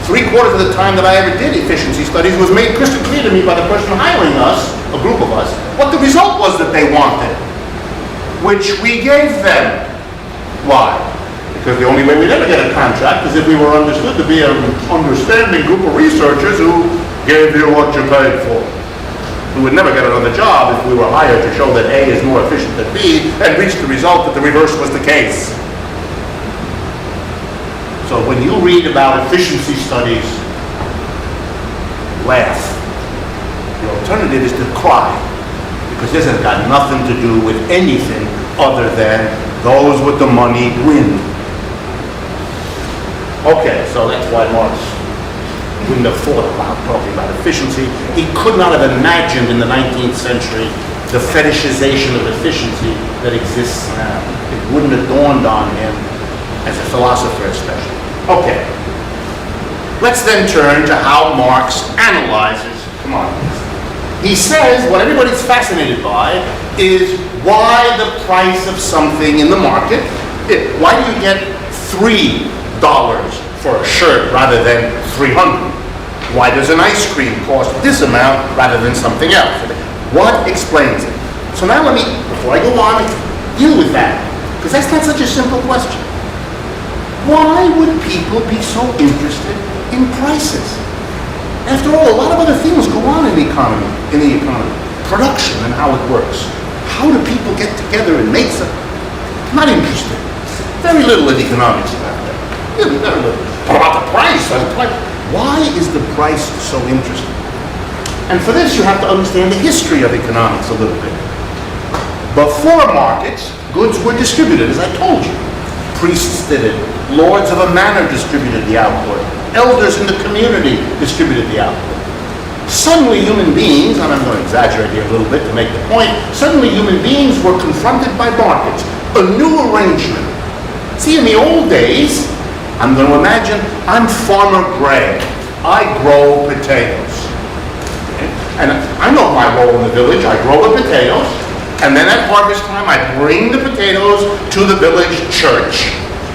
3/4 of the time that I ever did efficiency studies was made crystal clear to me by the person hiring us, a group of us, what the result was that they wanted, which we gave them. Why? Because the only way we'd ever get a contract is if we were understood to be an understanding group of researchers who gave you what you paid for. We would never get another job if we were hired to show that A is more efficient than B and reach the result that the reverse was the case. So when you read about efficiency studies, laugh. The alternative is to cry, because this has got nothing to do with anything other than those with the money win. Okay, so that's why Marx wouldn't have thought about talking about efficiency. He could not have imagined in the 19th century the fetishization of efficiency that exists now. It wouldn't have dawned on him as a philosopher especially. Okay. Let's then turn to how Marx analyzes commodities. He says what everybody's fascinated by is why the price of something in the market, why do you get $3 for a shirt rather than 300? Why does an ice cream cost this amount rather than something else? What explains it? So now before I go on, deal with that, because that's not such a simple question. Why would people be so interested in prices? After all, a lot of other things go on in the economy. Production and how it works. How do people get together and make something? Not interested. Very little in economics about that. Really, very little. But about the price. Why is the price so interesting? And for this, you have to understand the history of economics a little bit. Before markets, goods were distributed, as I told you. Priests did it. Lords of a manor distributed the output. Elders in the community distributed the output. Suddenly human beings, and I'm going to exaggerate here a little bit to make the point, suddenly human beings were confronted by markets, a new arrangement. See, in the old days, I'm going to imagine I'm Farmer Greg. I grow potatoes. Okay? And I know my role in the village. I grow the potatoes, and then at harvest time I bring the potatoes to the village church.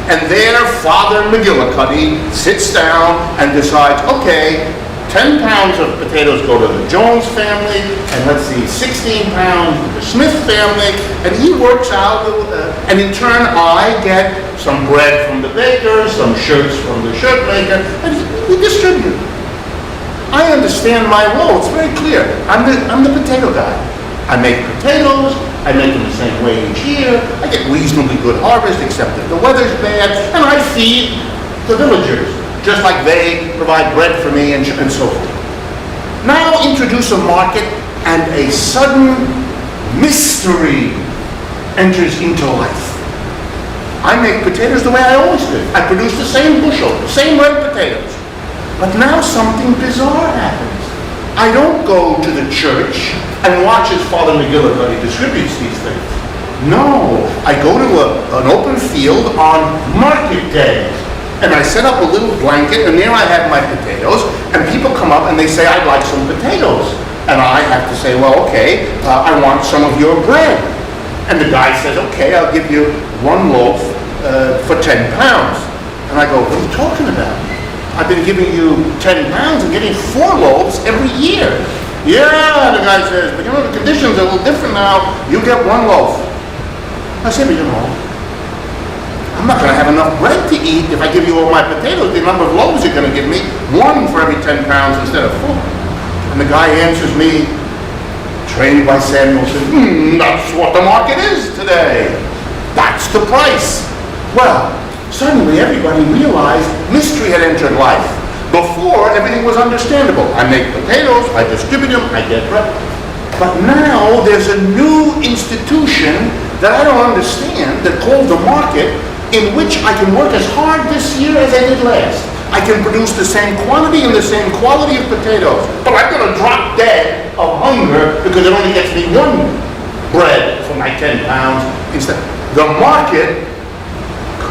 And there Father McGillicuddy sits down and decides, okay, 10 pounds of potatoes go to the Jones family, and let's see, 16 pounds to the Smith family, and he works out, and in turn I get some bread from the baker, some shirts from the shirt maker, and we distribute. I understand my role, it's very clear. I'm the potato guy. I make potatoes, I make them the same way each year, I get reasonably good harvest, except if the weather's bad, and I feed the villagers, just like they provide bread for me and so forth. Now introduce a market and a sudden mystery enters into life. I make potatoes the way I always did. I produce the same bushel, the same red potatoes. But now something bizarre happens. I don't go to the church and watch as Father McGillicuddy distributes these things. No, I go to an open field on market day. And I set up a little blanket, and there I have my potatoes, and people come up and they say, I'd like some potatoes. And I have to say, well, okay, I want some of your bread. And the guy says, okay, I'll give you one loaf for 10 pounds. And I go, what are you talking about? I've been giving you 10 pounds and getting 4 loaves every year. Yeah, the guy says, but you know, the conditions are a little different now. You get 1 loaf. I said, but you know, I'm not going to have enough bread to eat if I give you all my potatoes. The number of loaves you're going to give me, 1 for every 10 pounds instead of 4. And the guy answers me, trained by Samuel, says, that's what the market is today. That's the price. Well, suddenly everybody realized mystery had entered life. Before, everything was understandable. I make potatoes, I distribute them, I get bread. But now there's a new institution that I don't understand that called the market, in which I can work as hard this year as I did last. I can produce the same quantity and the same quality of potatoes, but I'm going to drop dead of hunger because it only gets me 1 bread for my 10 pounds instead. The market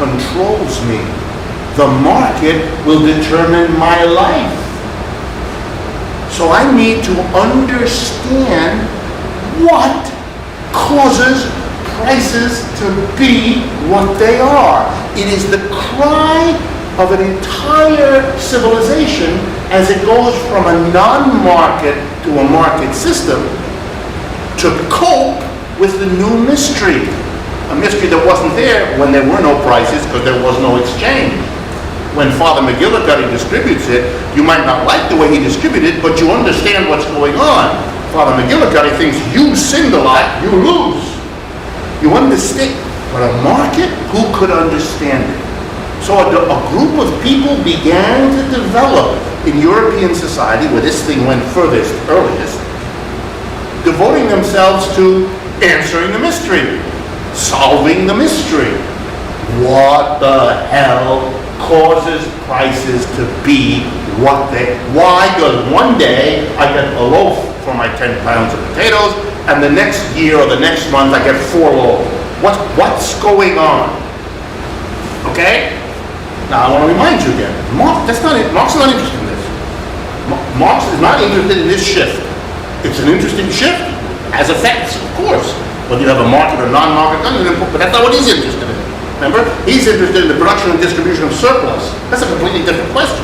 controls me. The market will determine my life. So I need to understand what causes prices to be what they are. It is the cry of an entire civilization as it goes from a non-market to a market system to cope with the new mystery. A mystery that wasn't there when there were no prices because there was no exchange. When Father McGillicuddy distributes it, you might not like the way he distributed it, but you understand what's going on. Father McGillicuddy thinks you sinned a lot, you lose. You understand, but a market, who could understand it? So a group of people began to develop in European society, where this thing went furthest, earliest, devoting themselves to answering the mystery, solving the mystery. What the hell causes prices to be what they, why? Because one day I get a loaf for my 10 pounds of potatoes, and the next year or the next month I get 4 loaves. What's going on? Okay? Now I want to remind you again, Marx is not interested in this. Marx is not interested in this shift. It's an interesting shift, has effects, of course. Whether you have a market or non-market, but that's not what he's interested in. Remember? He's interested in the production and distribution of surplus. That's a completely different question.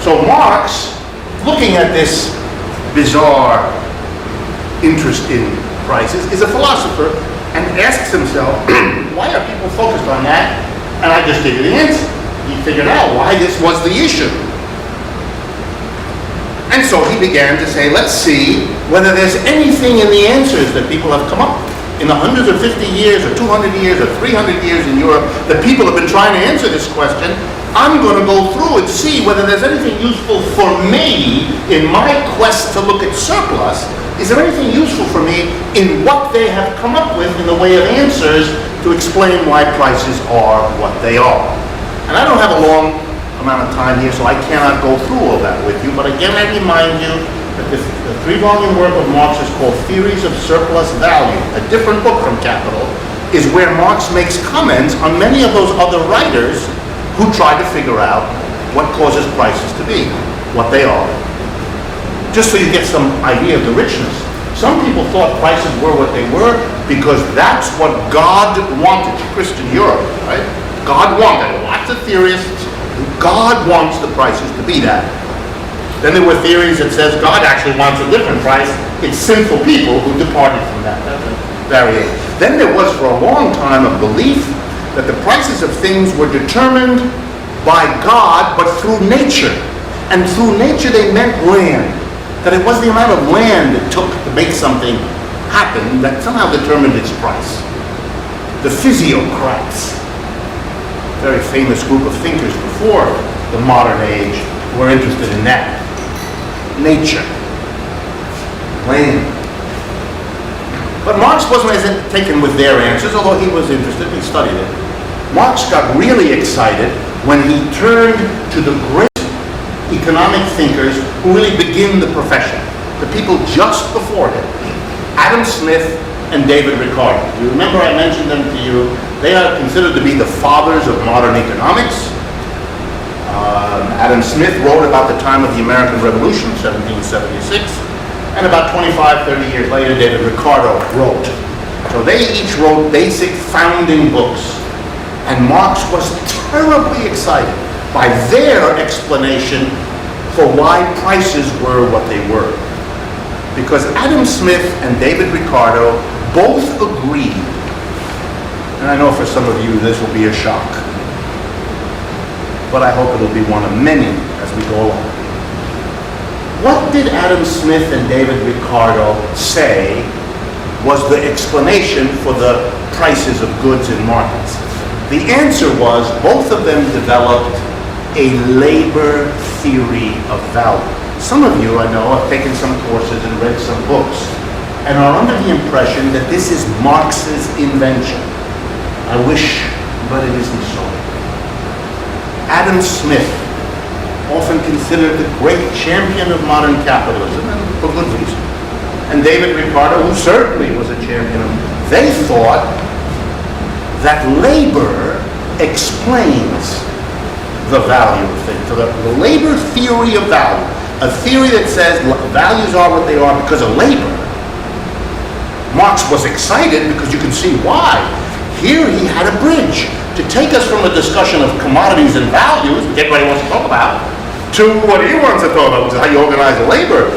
So Marx, looking at this bizarre interest in prices, is a philosopher and asks himself, why are people focused on that? And I just gave you the answer. He figured out why this was the issue. And so he began to say, let's see whether there's anything in the answers that people have come up with. In the hundreds of 50 years or 200 years or 300 years in Europe that people have been trying to answer this question, I'm going to go through and see whether there's anything useful for me in my quest to look at surplus. Is there anything useful for me in what they have come up with in the way of answers to explain why prices are what they are? And I don't have a long amount of time here, so I cannot go through all that with you. But again, I remind you that the 3-volume work of Marx is called Theories of Surplus Value, a different book from Capital, is where Marx makes comments on many of those other writers who try to figure out what causes prices to be what they are. Just so you get some idea of the richness. Some people thought prices were what they were because that's what God wanted. Christian Europe, right? God wanted, lots of theorists, God wants the prices to be that. Then there were theories that says God actually wants a different price. It's sinful people who departed from that. That's a variation. Then there was for a long time a belief that the prices of things were determined by God, but through nature. And through nature they meant land. That it was the amount of land it took to make something happen that somehow determined its price. The physiocrats, very famous group of thinkers before the modern age, were interested in that. Nature, land. But Marx wasn't as taken with their answers, although he was interested, he studied it. Marx got really excited when he turned to the great economic thinkers who really begin the profession, the people just before him, Adam Smith and David Ricardo. You remember I mentioned them to you. They are considered to be the fathers of modern economics. Adam Smith wrote about the time of the American Revolution, 1776, and about 25, 30 years later, David Ricardo wrote. So they each wrote basic founding books, and Marx was terribly excited by their explanation for why prices were what they were. Because Adam Smith and David Ricardo both agreed, and I know for some of you this will be a shock, but I hope it'll be one of many as we go along. What did Adam Smith and David Ricardo say was the explanation for the prices of goods in markets? The answer was both of them developed a labor theory of value. Some of you, I know, have taken some courses and read some books and are under the impression that this is Marx's invention. I wish, but it isn't so. Adam Smith, often considered the great champion of modern capitalism, and for good reason, and David Ricardo, who certainly was a champion of, they thought that labor explains the value of things. So the labor theory of value, a theory that says values are what they are because of labor. Marx was excited because you can see why. Here he had a bridge to take us from a discussion of commodities and values, which everybody wants to talk about, to what he wants to talk about, which is how you organize labor.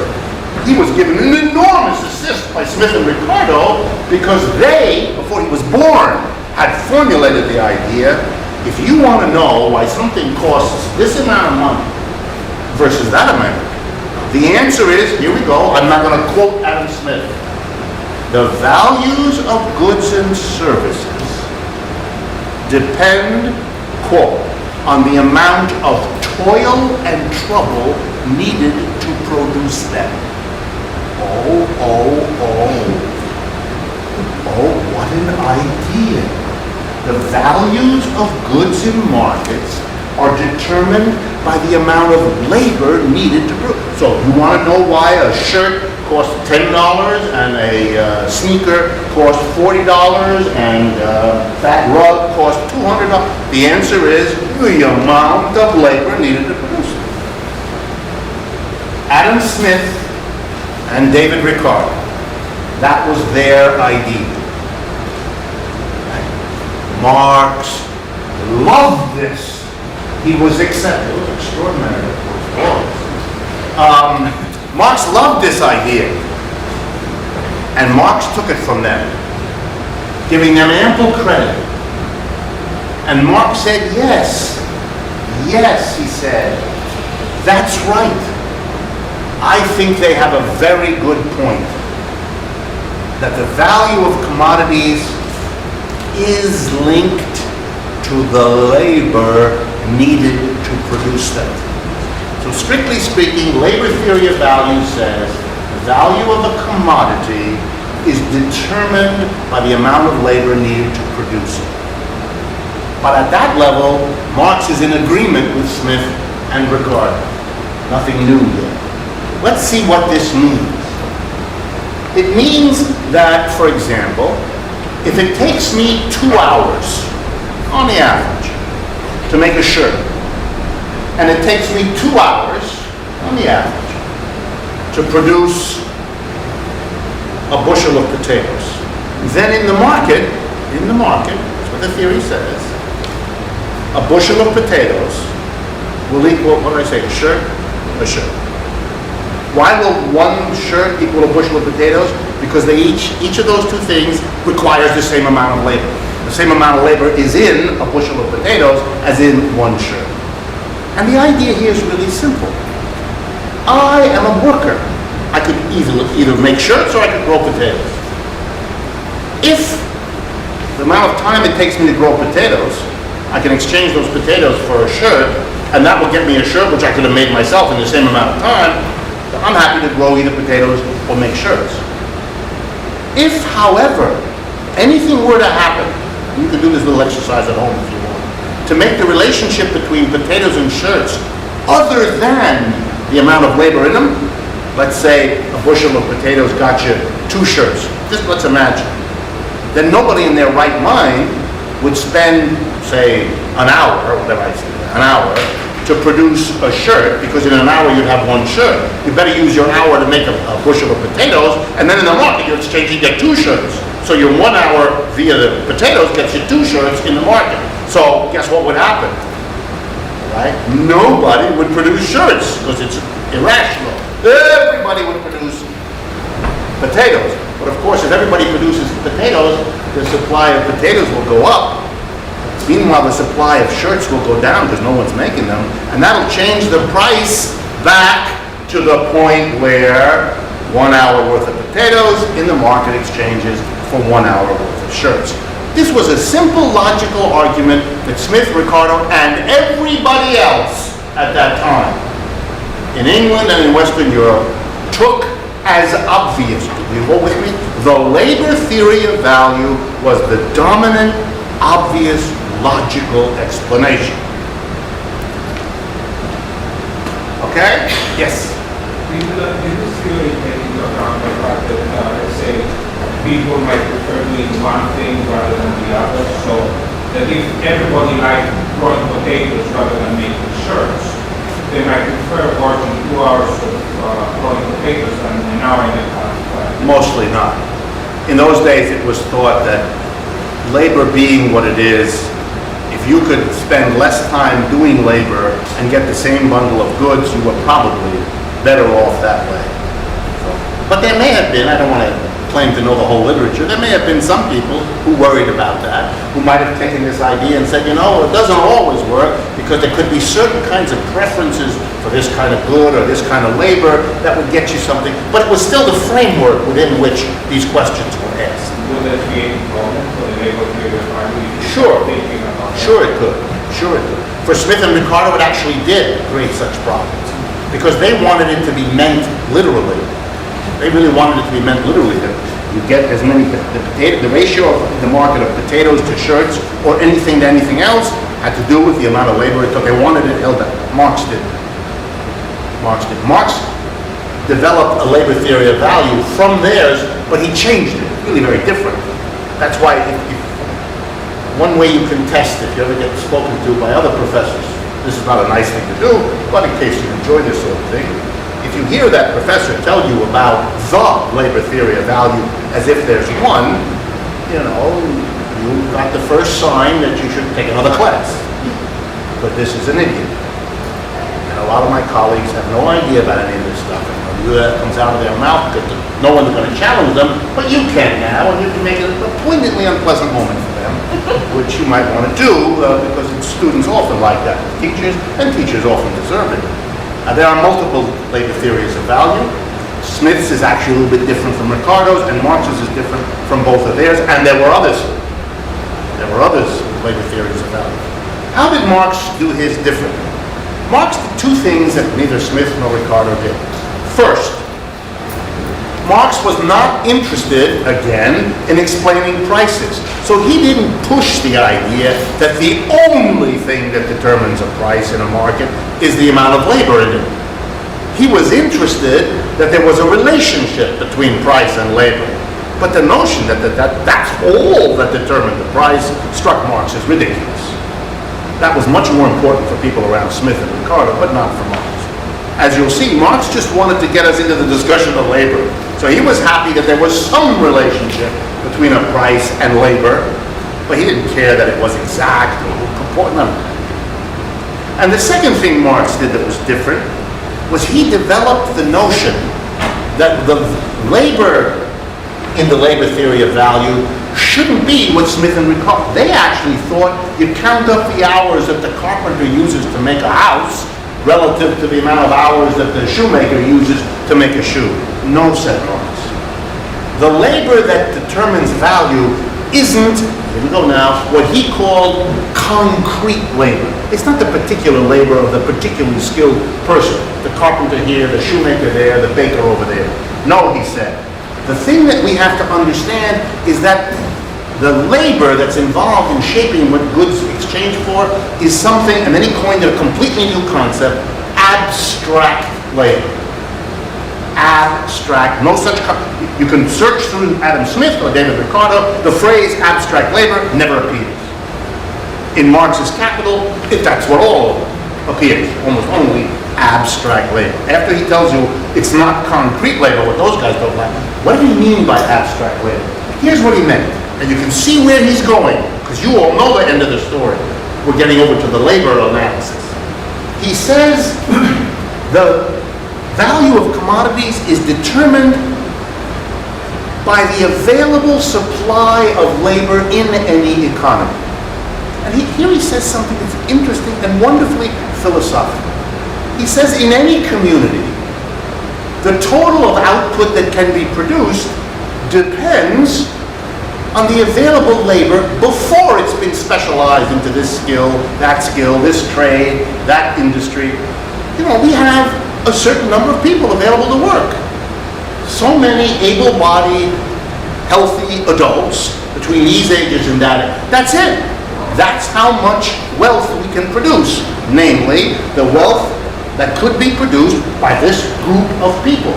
He was given an enormous assist by Smith and Ricardo because they, before he was born, had formulated the idea, if you want to know why something costs this amount of money versus that amount, the answer is, here we go, I'm not going to quote Adam Smith. The values of goods and services depend, quote, on the amount of toil and trouble needed to produce them. Oh, what an idea. The values of goods in markets are determined by the amount of labor needed to produce. So you want to know why a shirt costs $10 and a sneaker costs $40 and that rug costs $200? The answer is the amount of labor needed to produce it. Adam Smith and David Ricardo, that was their idea. Marx loved this. He was accepted. It was extraordinary, of course. Marx loved this idea. And Marx took it from them, giving them ample credit. And Marx said, yes, he said, that's right. I think they have a very good point. That the value of commodities is linked to the labor needed to produce them. So strictly speaking, labor theory of value says the value of a commodity is determined by the amount of labor needed to produce it. But at that level, Marx is in agreement with Smith and Ricardo. Nothing new here. Let's see what this means. It means that, for example, if it takes me 2 hours, on the average, to make a shirt, and it takes me 2 hours, on the average, to produce a bushel of potatoes, then in the market, that's what the theory says, a bushel of potatoes will equal, what did I say, a shirt? A shirt. Why will one shirt equal a bushel of potatoes? Because they each of those two things requires the same amount of labor. The same amount of labor is in a bushel of potatoes as in one shirt. And the idea here is really simple. I am a worker. I could either make shirts or I could grow potatoes. If the amount of time it takes me to grow potatoes, I can exchange those potatoes for a shirt, and that will get me a shirt which I could have made myself in the same amount of time, so I'm happy to grow either potatoes or make shirts. If, however, anything were to happen, you can do this little exercise at home if you want, to make the relationship between potatoes and shirts other than the amount of labor in them, let's say a bushel of potatoes got you 2 shirts. Just let's imagine. Then nobody in their right mind would spend, say, an hour, or whatever I say, an hour, to produce a shirt, because in an hour you'd have 1 shirt. You better use your hour to make a bushel of potatoes, and then in the market you exchange, you get 2 shirts. So your 1 hour via the potatoes gets you 2 shirts in the market. So guess what would happen? Right? Nobody would produce shirts, because it's irrational. Everybody would produce potatoes. But of course, if everybody produces potatoes, the supply of potatoes will go up. Meanwhile, the supply of shirts will go down because no one's making them. And that'll change the price back to the point where 1 hour worth of potatoes in the market exchanges for 1 hour worth of shirts. This was a simple logical argument that Smith, Ricardo, and everybody else at that time in England and in Western Europe took as obvious. Do you go with me? The labor theory of value was the dominant, obvious, logical explanation. Okay? Yes? Did this theory take into account the fact that, let's say, people might prefer doing one thing rather than the other? So that if everybody liked growing potatoes rather than making shirts, they might prefer working 2 hours of growing potatoes than an hour and a half. Mostly not. In those days, it was thought that labor being what it is, if you could spend less time doing labor and get the same bundle of goods, you were probably better off that way. So, but there may have been, I don't want to claim to know the whole literature, there may have been some people who worried about that, who might have taken this idea and said, you know, it doesn't always work because there could be certain kinds of preferences for this kind of good or this kind of labor that would get you something, but it was still the framework within which these questions were asked. Would that create a problem for the labor theory of value? Sure. Sure it could. Sure it could. For Smith and Ricardo, it actually did create such problems because they wanted it to be meant literally. They really wanted it to be meant literally, that you get as many, the ratio of the market of potatoes to shirts or anything to anything else had to do with the amount of labor it took. They wanted it held up. Marx did. Marx developed a labor theory of value from theirs, but he changed it. Really very different. That's why one way you can test if you ever get spoken to by other professors, this is not a nice thing to do, but in case you enjoy this sort of thing, if you hear that professor tell you about the labor theory of value as if there's one, you know, you got the first sign that you should take another class. But this is an idiot. And a lot of my colleagues have no idea about any of this stuff. That comes out of their mouth because no one's going to challenge them, but you can now, and you can make it a poignantly unpleasant moment for them, which you might want to do because students often like that with teachers, and teachers often deserve it. There are multiple labor theories of value. Smith's is actually a little bit different from Ricardo's, and Marx's is different from both of theirs, and there were others. There were others labor theories of value. How did Marx do his differently? Marx did 2 things that neither Smith nor Ricardo did. First, Marx was not interested, again, in explaining prices. So he didn't push the idea that the only thing that determines a price in a market is the amount of labor in it. He was interested that there was a relationship between price and labor. But the notion that that's all that determined the price struck Marx as ridiculous. That was much more important for people around Smith and Ricardo, but not for Marx. As you'll see, Marx just wanted to get us into the discussion of labor. So he was happy that there was some relationship between a price and labor, but he didn't care that it was exact or proportional. And the second thing Marx did that was different was he developed the notion that the labor in the labor theory of value shouldn't be what Smith and Ricardo. They actually thought you count up the hours that the carpenter uses to make a house relative to the amount of hours that the shoemaker uses to make a shoe. No, said Marx. The labor that determines value isn't, here we go now, what he called concrete labor. It's not the particular labor of the particularly skilled person. The carpenter here, the shoemaker there, the baker over there. No, he said. The thing that we have to understand is that the labor that's involved in shaping what goods exchange for is something, and then he coined a completely new concept, abstract labor. Abstract, no such, you can search through Adam Smith or David Ricardo, the phrase abstract labor never appears. In Marx's Capital, that's what all appears, almost only abstract labor. After he tells you it's not concrete labor, what those guys don't like, what did he mean by abstract labor? Here's what he meant, and you can see where he's going, because you all know the end of the story. We're getting over to the labor analysis. He says the value of commodities is determined by the available supply of labor in any economy. And here he says something that's interesting and wonderfully philosophical. He says in any community, the total of output that can be produced depends on the available labor before it's been specialized into this skill, this trade, that industry. You know, we have a certain number of people available to work. So many able-bodied, healthy adults between these ages and that. That's it. That's how much wealth we can produce. Namely, the wealth that could be produced by this group of people.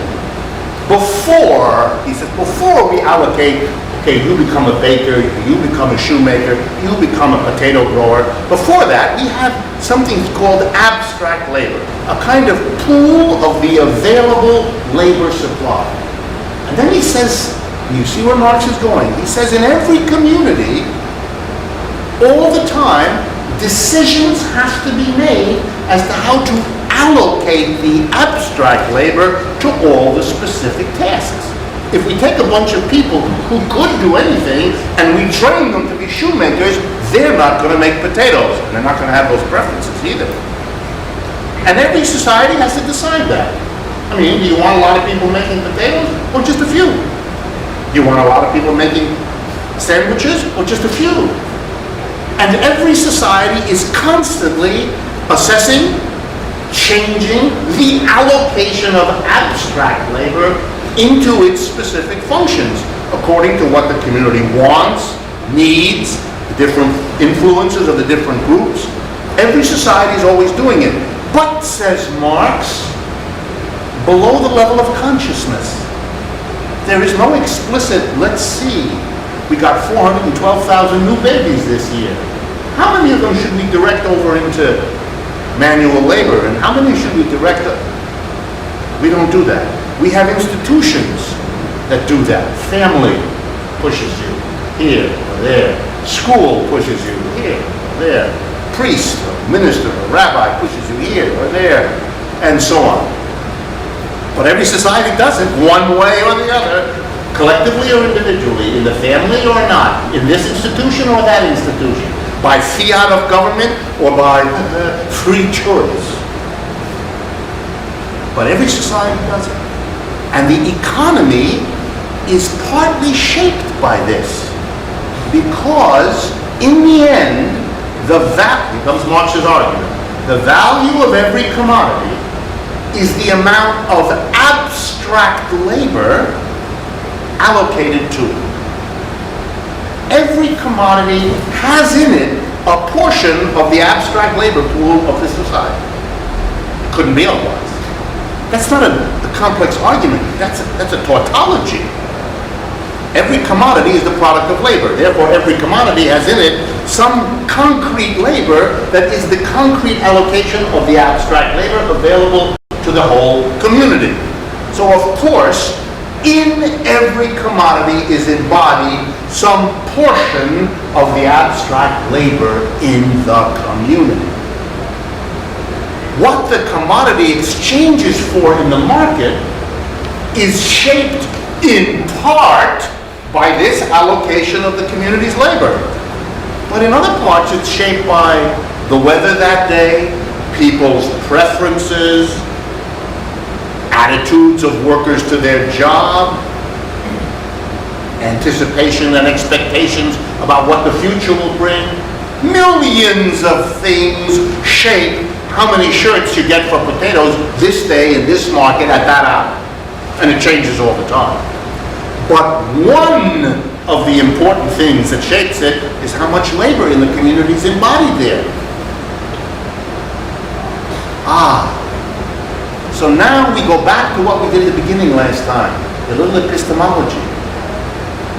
Before, he says, before we allocate, okay, you become a baker, you become a shoemaker, you become a potato grower. Before that, we have something called abstract labor, a kind of pool of the available labor supply. And then he says, you see where Marx is going, he says in every community, all the time, decisions have to be made as to how to allocate the abstract labor to all the specific tasks. If we take a bunch of people who could do anything and we train them to be shoemakers, they're not going to make potatoes, and they're not going to have those preferences either. And every society has to decide that. I mean, do you want a lot of people making potatoes, or just a few? Do you want a lot of people making sandwiches, or just a few? And every society is constantly assessing, changing the allocation of abstract labor into its specific functions according to what the community wants, needs, the different influences of the different groups. Every society is always doing it. But, says Marx, below the level of consciousness, there is no explicit, let's see, we got 412,000 new babies this year. How many of them should we direct over into manual labor, and how many should we direct? We don't do that. We have institutions that do that. Family pushes you here or there. School pushes you here or there. Priest or minister or rabbi pushes you here or there, and so on. But every society does it one way or the other, collectively or individually, in the family or not, in this institution or that institution, by fiat of government or by free choice. But every society does it. And the economy is partly shaped by this. Because in the end, the value, becomes Marx's argument, the value of every commodity is the amount of abstract labor allocated to. Every commodity has in it a portion of the abstract labor pool of the society. Couldn't be otherwise. That's not a complex argument. That's a tautology. Every commodity is the product of labor. Therefore, every commodity has in it some concrete labor that is the concrete allocation of the abstract labor available to the whole community. So, of course, in every commodity is embodied some portion of the abstract labor in the community. What the commodity exchanges for in the market is shaped in part by this allocation of the community's labor. But in other parts, it's shaped by the weather that day, people's preferences, attitudes of workers to their job, anticipation and expectations about what the future will bring. Millions of things shape how many shirts you get for potatoes this day in this market at that hour. And it changes all the time. But one of the important things that shapes it is how much labor in the community is embodied there. So now we go back to what we did at the beginning last time, a little epistemology.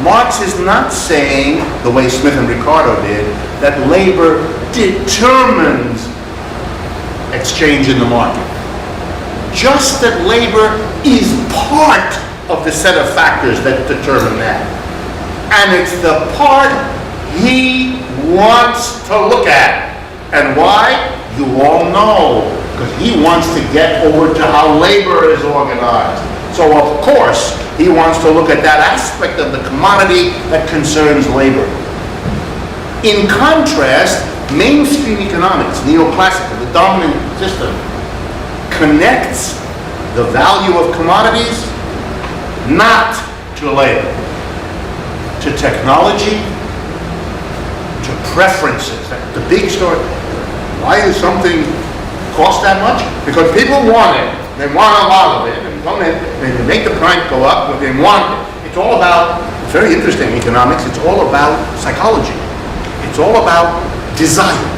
Marx is not saying, the way Smith and Ricardo did, that labor determines exchange in the market. Just that labor is part of the set of factors that determine that. And it's the part he wants to look at. And why? You all know. Because he wants to get over to how labor is organized. So of course, he wants to look at that aspect of the commodity that concerns labor. In contrast, mainstream economics, neoclassical, the dominant system, connects the value of commodities not to labor, to technology, to preferences. The big story. Why does something cost that much? Because people want it. They want a lot of it. And they make the price go up, but they want it. It's all about, it's very interesting, economics. It's all about psychology. It's all about desire.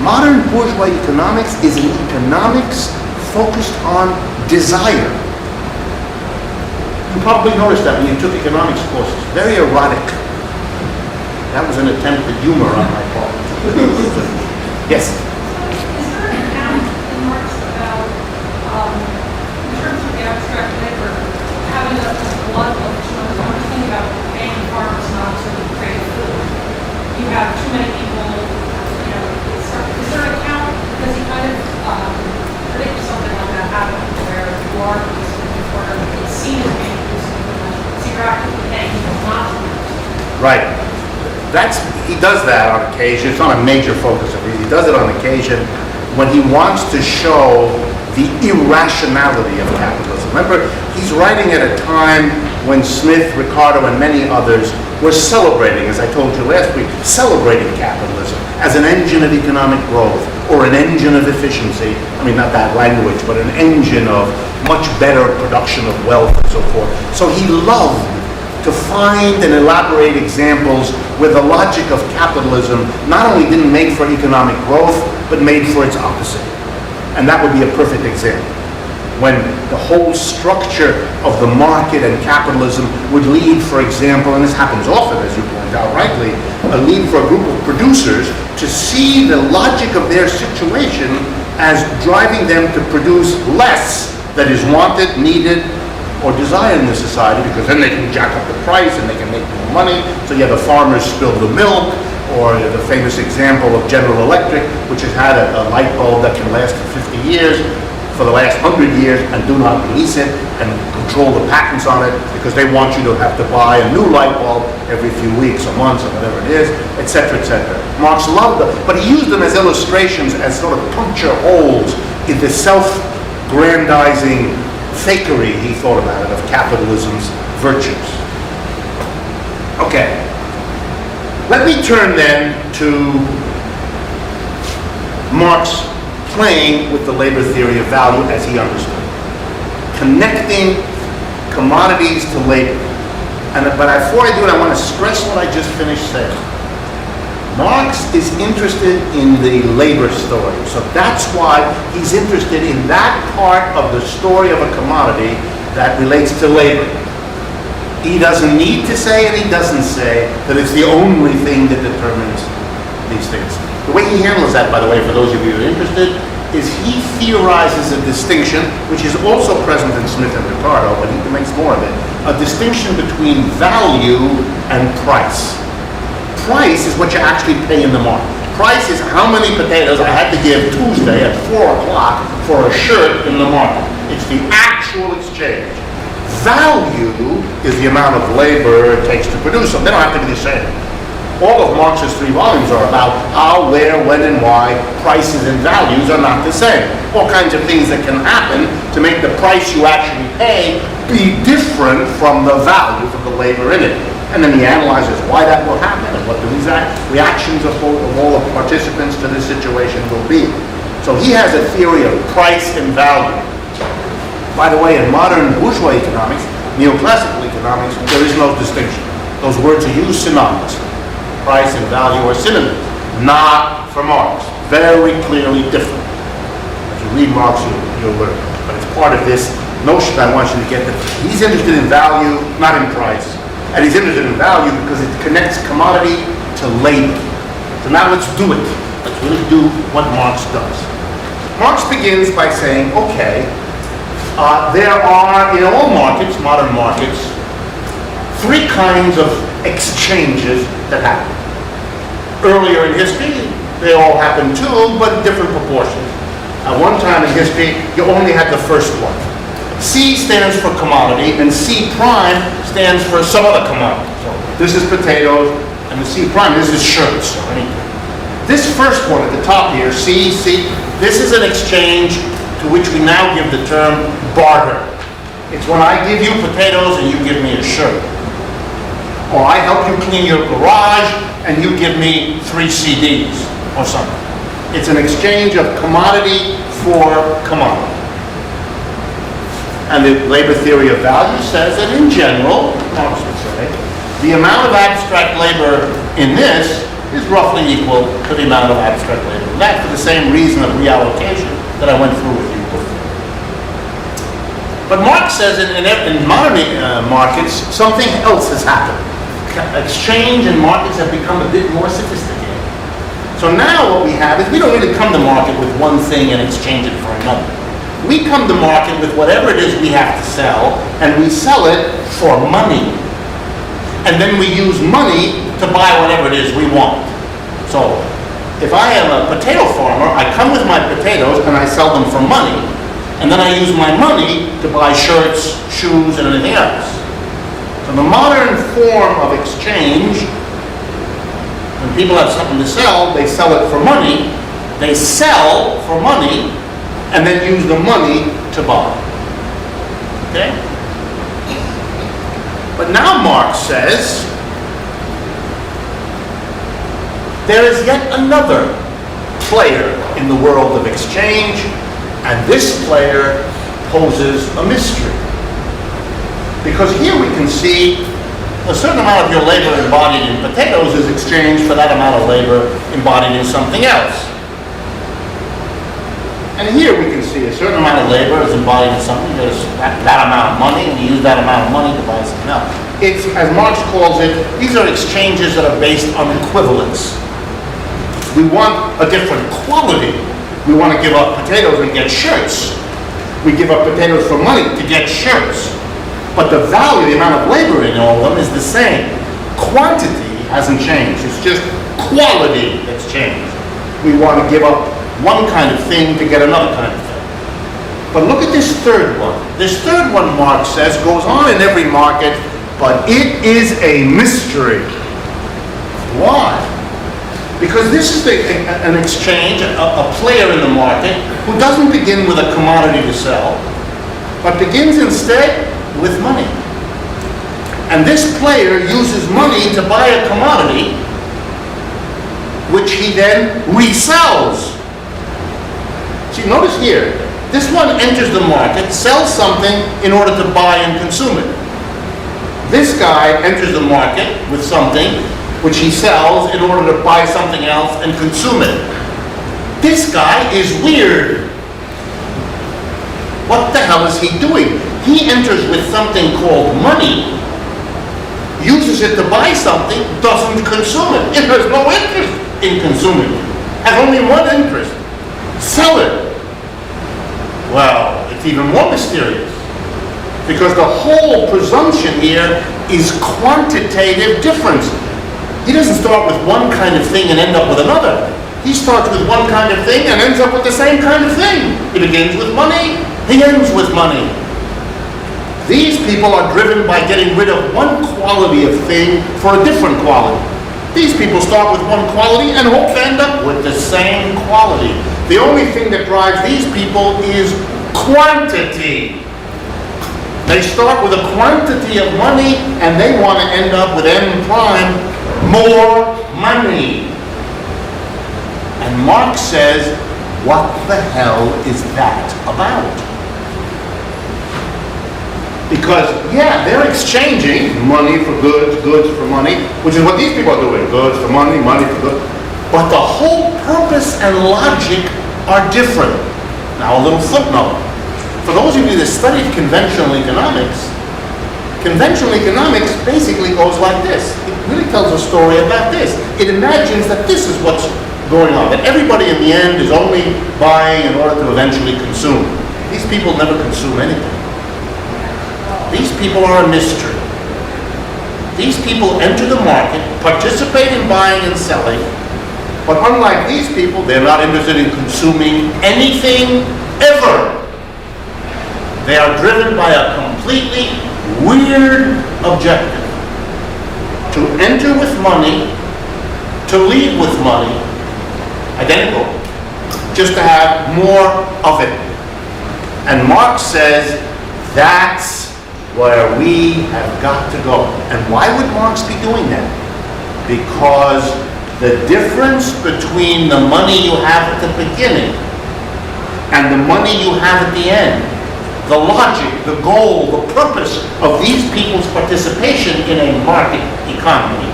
Modern bourgeois economics is an economics focused on desire. You probably noticed that when you took economics courses. Very erotic. That was an attempt at humor on my part. Yes? Is there an account in Marx about, in terms of the abstract labor, having a lot of, I'm thinking about paying farmers not to create food. You have too many people, is there an account? Because he kind of predicts something like that happening where you are it's seen as being useful, so you're actively paying people not to. Right. He does that on occasion. It's not a major focus of his. He does it on occasion when he wants to show the irrationality of capitalism. Remember, he's writing at a time when Smith, Ricardo, and many others were celebrating, as I told you last week, celebrating capitalism as an engine of economic growth or an engine of efficiency. I mean, not that language, but an engine of much better production of wealth and so forth. So he loved to find and elaborate examples where the logic of capitalism not only didn't make for economic growth, but made for its opposite. And that would be a perfect example. When the whole structure of the market and capitalism would lead, for example, and this happens often, as you point out rightly, lead for a group of producers to see the logic of their situation as driving them to produce less that is wanted, needed, or desired in the society, because then they can jack up the price and they can make more money. So you have the farmers spill the milk, or the famous example of General Electric, which has had a light bulb that can last for 50 years, for the last 100 years, and do not release it and control the patents on it, because they want you to have to buy a new light bulb every few weeks or months or whatever it is, etc., etc. Marx loved them, but he used them as illustrations, as sort of puncture holes in the self-grandizing fakery, he thought about it, of capitalism's virtues. Okay. Let me turn then to Marx playing with the labor theory of value as he understood it. Connecting commodities to labor. But before I do it, I want to stress what I just finished saying. Marx is interested in the labor story. So that's why he's interested in that part of the story of a commodity that relates to labor. He doesn't need to say, and he doesn't say, that it's the only thing that determines these things. The way he handles that, by the way, for those of you who are interested, is he theorizes a distinction, which is also present in Smith and Ricardo, but he makes more of it, a distinction between value and price. Price is what you actually pay in the market. Price is how many potatoes I had to give Tuesday at 4 o'clock for a shirt in the market. It's the actual exchange. Value is the amount of labor it takes to produce them. They don't have to be the same. All of Marx's 3 volumes are about how, where, when, and why prices and values are not the same. All kinds of things that can happen to make the price you actually pay be different from the value of the labor in it. And then he analyzes why that will happen and what the reactions of all the participants to this situation will be. So he has a theory of price and value. By the way, in modern bourgeois economics, neoclassical economics, there is no distinction. Those words are used synonymously. Price and value are synonyms. Not for Marx. Very clearly different. If you read Marx, you'll learn. But it's part of this notion I want you to get that he's interested in value, not in price. And he's interested in value because it connects commodity to labor. So now let's do it. Let's really do what Marx does. Marx begins by saying, okay, there are, in all markets, modern markets, 3 kinds of exchanges that happen. Earlier in history, they all happened too, but in different proportions. At one time in history, you only had the first one. C stands for commodity, and C prime stands for some other commodity. So this is potatoes, and the C prime, this is shirts or anything. This first one at the top here, C, this is an exchange to which we now give the term barter. It's when I give you potatoes and you give me a shirt. Or I help you clean your garage and you give me 3 CDs or something. It's an exchange of commodity for commodity. And the labor theory of value says that in general, Marx would say, the amount of abstract labor in this is roughly equal to the amount of abstract labor in that, for the same reason of reallocation that I went through with you before. But Marx says in modern markets, something else has happened. Exchange and markets have become a bit more sophisticated. So now what we have is we don't really come to market with one thing and exchange it for another. We come to market with whatever it is we have to sell, and we sell it for money. And then we use money to buy whatever it is we want. So if I am a potato farmer, I come with my potatoes and I sell them for money. And then I use my money to buy shirts, shoes, and anything else. So the modern form of exchange, when people have something to sell, they sell it for money. They sell for money and then use the money to buy. Okay? But now Marx says, there is yet another player in the world of exchange, and this player poses a mystery. Because here we can see a certain amount of your labor embodied in potatoes is exchanged for that amount of labor embodied in something else. And here we can see a certain amount of labor is embodied in something. There's that amount of money, and you use that amount of money to buy something else. It's, as Marx calls it, these are exchanges that are based on equivalence. We want a different quality. We want to give up potatoes and get shirts. We give up potatoes for money to get shirts. But the value, the amount of labor in all of them is the same. Quantity hasn't changed. It's just quality that's changed. We want to give up one kind of thing to get another kind of thing. But look at this third one. This third one, Marx says, goes on in every market, but it is a mystery. Why? Because this is an exchange, a player in the market who doesn't begin with a commodity to sell, but begins instead with money. And this player uses money to buy a commodity, which he then resells. See, notice here, this one enters the market, sells something in order to buy and consume it. This guy enters the market with something which he sells in order to buy something else and consume it. This guy is weird. What the hell is he doing? He enters with something called money, uses it to buy something, doesn't consume it. It has no interest in consuming it. Has only one interest: sell it. Well, it's even more mysterious, because the whole presumption here is quantitative difference. He doesn't start with one kind of thing and end up with another. He starts with one kind of thing and ends up with the same kind of thing. He begins with money, he ends with money. These people are driven by getting rid of one quality of thing for a different quality. These people start with one quality and hope to end up with the same quality. The only thing that drives these people is quantity. They start with a quantity of money and they want to end up with M prime, more money. And Marx says, what the hell is that about? Because, yeah, they're exchanging money for goods, goods for money, which is what these people are doing, goods for money, money for goods. But the whole purpose and logic are different. Now, a little footnote. For those of you that studied conventional economics basically goes like this. It really tells a story about this. It imagines that this is what's going on, that everybody in the end is only buying in order to eventually consume. These people never consume anything. These people are a mystery. These people enter the market, participate in buying and selling, but unlike these people, they're not interested in consuming anything ever. They are driven by a completely weird objective: to enter with money, to leave with money, identical, just to have more of it. And Marx says that's where we have got to go. And why would Marx be doing that? Because the difference between the money you have at the beginning and the money you have at the end, the logic, the goal, the purpose of these people's participation in a market economy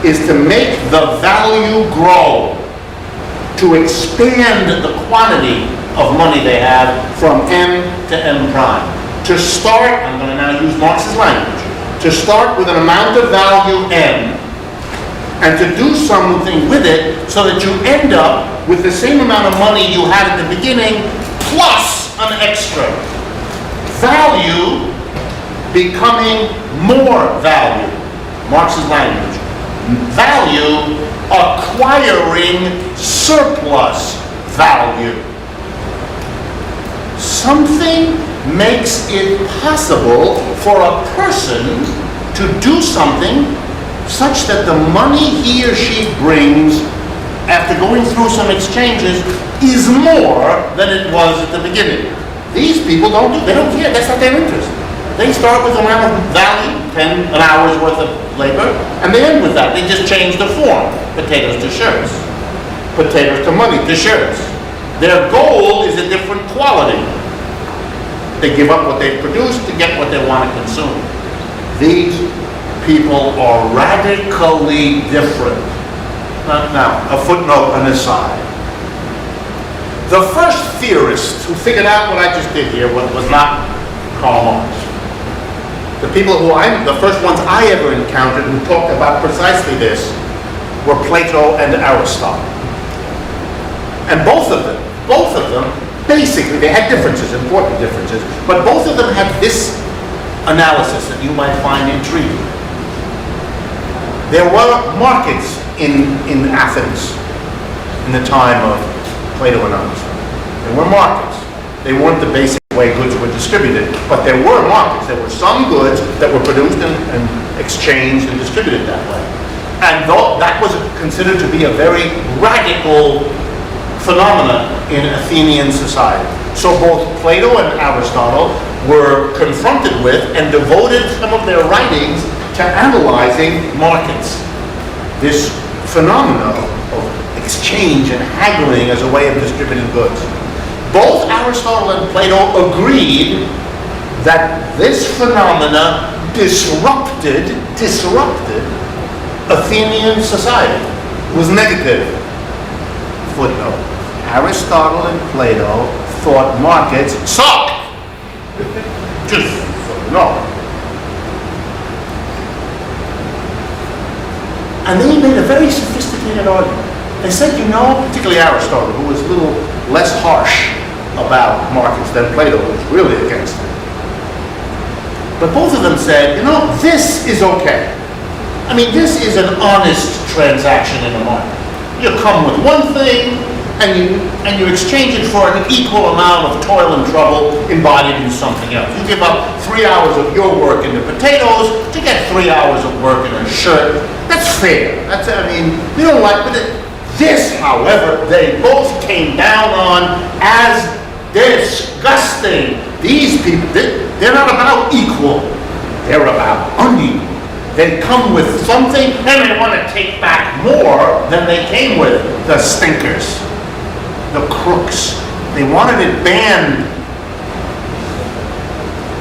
is to make the value grow, to expand the quantity of money they have from M to M prime. To start, I'm going to now use Marx's language, to start with an amount of value M, and to do something with it so that you end up with the same amount of money you had at the beginning plus an extra. Value becoming more value. Marx's language. Value acquiring surplus value. Something makes it possible for a person to do something such that the money he or she brings after going through some exchanges is more than it was at the beginning. These people don't care, that's not their interest. They start with an amount of value, an hour's worth of labor, and they end with that. They just change the form. Potatoes to shirts. Potatoes to money to shirts. Their goal is a different quality. They give up what they produce to get what they want to consume. These people are radically different. Now, a footnote, an aside. The first theorist who figured out what I just did here was not Karl Marx. The first ones I ever encountered who talked about precisely this were Plato and Aristotle. And both of them, basically, they had differences, important differences, but both of them had this analysis that you might find intriguing. There were markets in Athens in the time of Plato and Aristotle. There were markets. They weren't the basic way goods were distributed, but there were markets. There were some goods that were produced and exchanged and distributed that way. And that was considered to be a very radical phenomena in Athenian society. So both Plato and Aristotle were confronted with and devoted some of their writings to analyzing markets. This phenomena of exchange and haggling as a way of distributing goods. Both Aristotle and Plato agreed that this phenomena disrupted Athenian society. It was negative. Footnote. Aristotle and Plato thought markets suck. Just so you know. And then he made a very sophisticated argument. They said, you know, particularly Aristotle, who was a little less harsh about markets than Plato, who was really against it. But both of them said, you know, this is okay. I mean, this is an honest transaction in the market. You come with one thing, and you exchange it for an equal amount of toil and trouble embodied in something else. You give up 3 hours of your work in the potatoes to get 3 hours of work in a shirt. That's fair. That's, I mean, we don't like it. This, however, they both came down on as disgusting. These people, they're not about equal. They're about unequal. They come with something and they want to take back more than they came with. The stinkers, the crooks. They wanted it banned.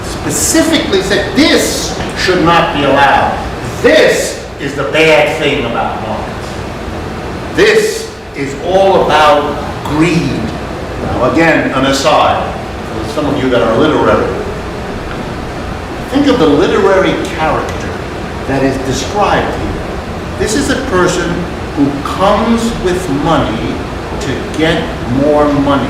Specifically said this should not be allowed. This is the bad thing about markets. This is all about greed. Now again, an aside, for some of you that are literary. Think of the literary character that is described here. This is a person who comes with money to get more money.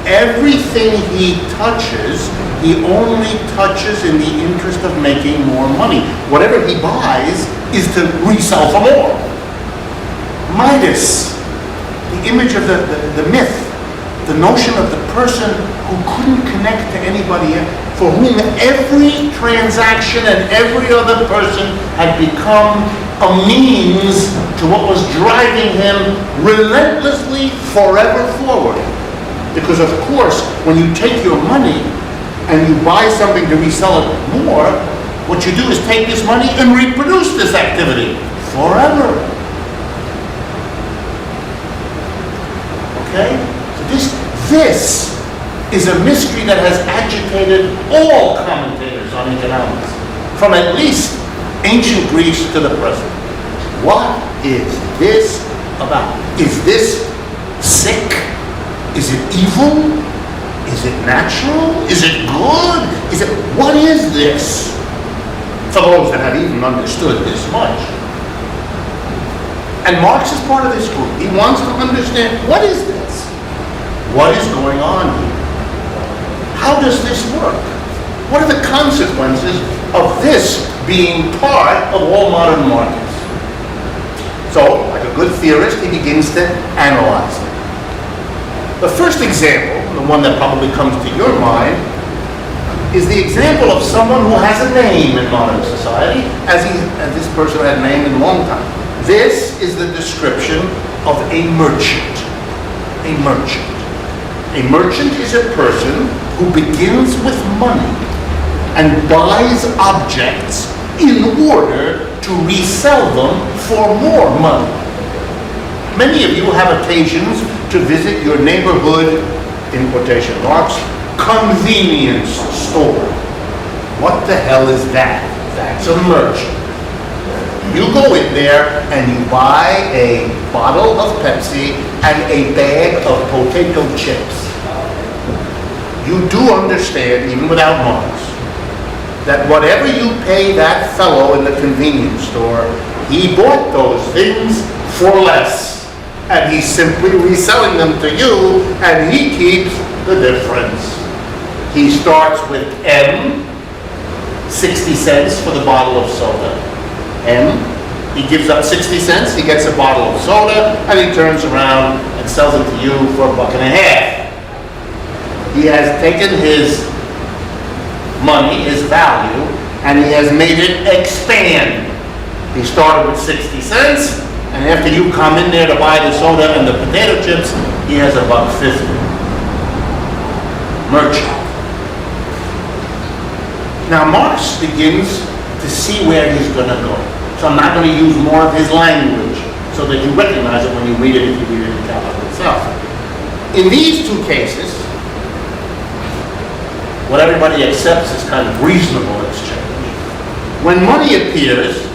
Everything he touches, he only touches in the interest of making more money. Whatever he buys is to resell for more. Midas, the image of the myth, the notion of the person who couldn't connect to anybody else, for whom every transaction and every other person had become a means to what was driving him relentlessly forever forward. Because of course, when you take your money and you buy something to resell it more, what you do is take this money and reproduce this activity forever. Okay? So this is a mystery that has agitated all commentators on economics, from at least ancient Greece to the present. What is this about? Is this sick? Is it evil? Is it natural? Is it good? What is this? For those that have even understood this much. And Marx is part of this group. He wants to understand, what is this? What is going on here? How does this work? What are the consequences of this being part of all modern markets? So, like a good theorist, he begins to analyze it. The first example, the one that probably comes to your mind, is the example of someone who has a name in modern society, as this person had a name in a long time. This is the description of a merchant. A merchant. A merchant is a person who begins with money and buys objects in order to resell them for more money. Many of you have occasions to visit your neighborhood, in quotation marks, convenience store. What the hell is that? That's a merchant. You go in there and you buy a bottle of Pepsi and a bag of potato chips. You do understand, even without Marx, that whatever you pay that fellow in the convenience store, he bought those things for less. And he's simply reselling them to you, and he keeps the difference. He starts with M, 60 cents for the bottle of soda. M, he gives up 60 cents, he gets a bottle of soda, and he turns around and sells it to you for $1.50. He has taken his money, his value, and he has made it expand. He started with 60 cents, and after you come in there to buy the soda and the potato chips, he has $1.50. Merchant. Now Marx begins to see where he's going to go. So I'm not going to use more of his language so that you recognize it when you read it, if you read it in Capital itself. In these two cases, what everybody accepts is kind of reasonable exchange. When money appears,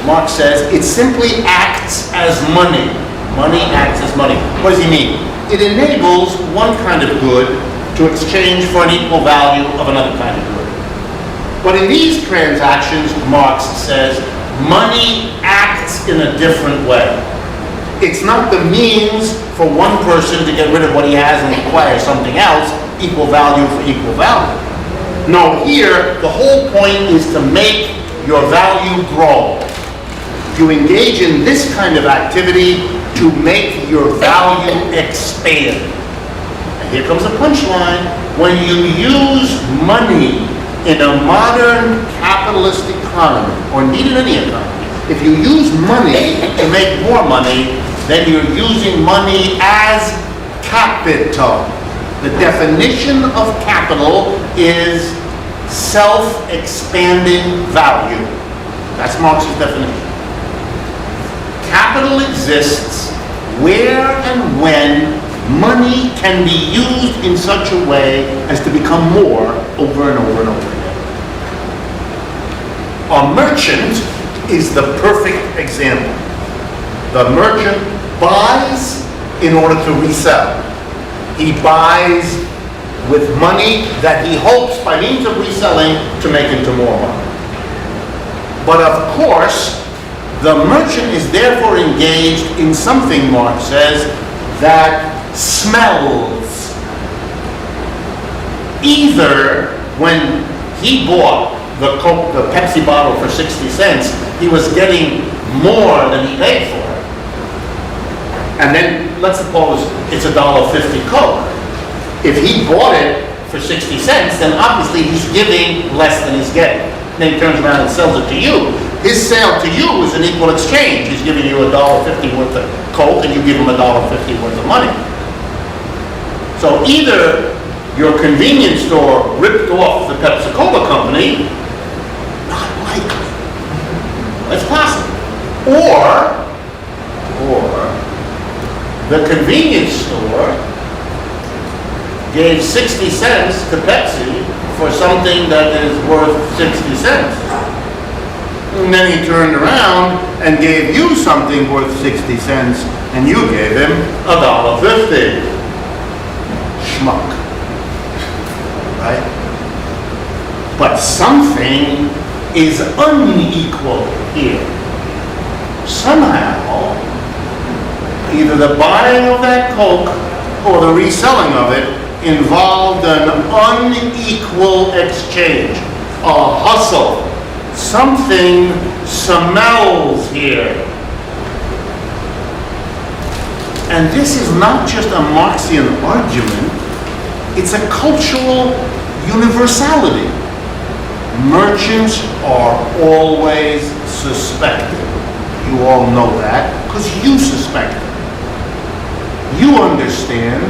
Marx says, it simply acts as money. Money acts as money. What does he mean? It enables one kind of good to exchange for an equal value of another kind of good. But in these transactions, Marx says, money acts in a different way. It's not the means for one person to get rid of what he has and acquire something else, equal value for equal value. No, here, the whole point is to make your value grow. You engage in this kind of activity to make your value expand. And here comes the punchline. When you use money in a modern capitalist economy, or indeed in any economy, if you use money to make more money, then you're using money as capital. The definition of capital is self-expanding value. That's Marx's definition. Capital exists where and when money can be used in such a way as to become more over and over and over again. A merchant is the perfect example. The merchant buys in order to resell. He buys with money that he hopes by means of reselling to make into more money. But of course, the merchant is therefore engaged in something, Marx says, that smells. Either when he bought the Coke, the Pepsi bottle for 60 cents, he was getting more than he paid for it. And then let's suppose it's $1.50 Coke. If he bought it for 60 cents, then obviously he's giving less than he's getting. Then he turns around and sells it to you. His sale to you is an equal exchange. He's giving you $1.50 worth of Coke and you give him $1.50 worth of money. So either your convenience store ripped off the Pepsi-Cola company, not likely. It's possible. Or the convenience store gave 60 cents to Pepsi for something that is worth 60 cents. And then he turned around and gave you something worth 60 cents and you gave him $1.50. Schmuck. Right? But something is unequal here. Somehow, either the buying of that Coke or the reselling of it involved an unequal exchange, a hustle. Something smells here. And this is not just a Marxian argument, it's a cultural universality. Merchants are always suspected. You all know that because you suspect it. You understand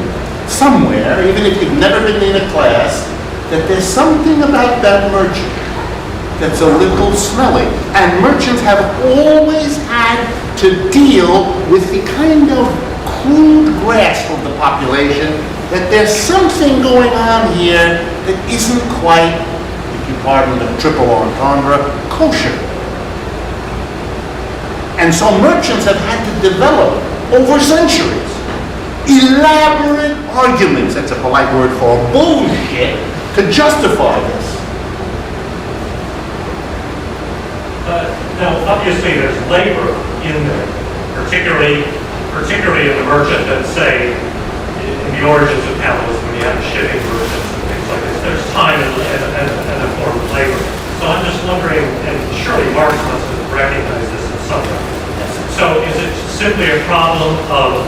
somewhere, even if you've never been in a class, that there's something about that merchant that's a little smelly. And merchants have always had to deal with the kind of crude grasp of the population that there's something going on here that isn't quite, if you pardon the triple entendre, kosher. And so merchants have had to develop over centuries elaborate arguments, that's a polite word for bullshit, to justify this. Now, obviously, there's labor in there, particularly in the merchant that, say, in the origins of capitalism, when you have shipping merchants and things like this, there's time and a form of labor. So I'm just wondering, and surely Marx must have recognized this in some way. So is it simply a problem of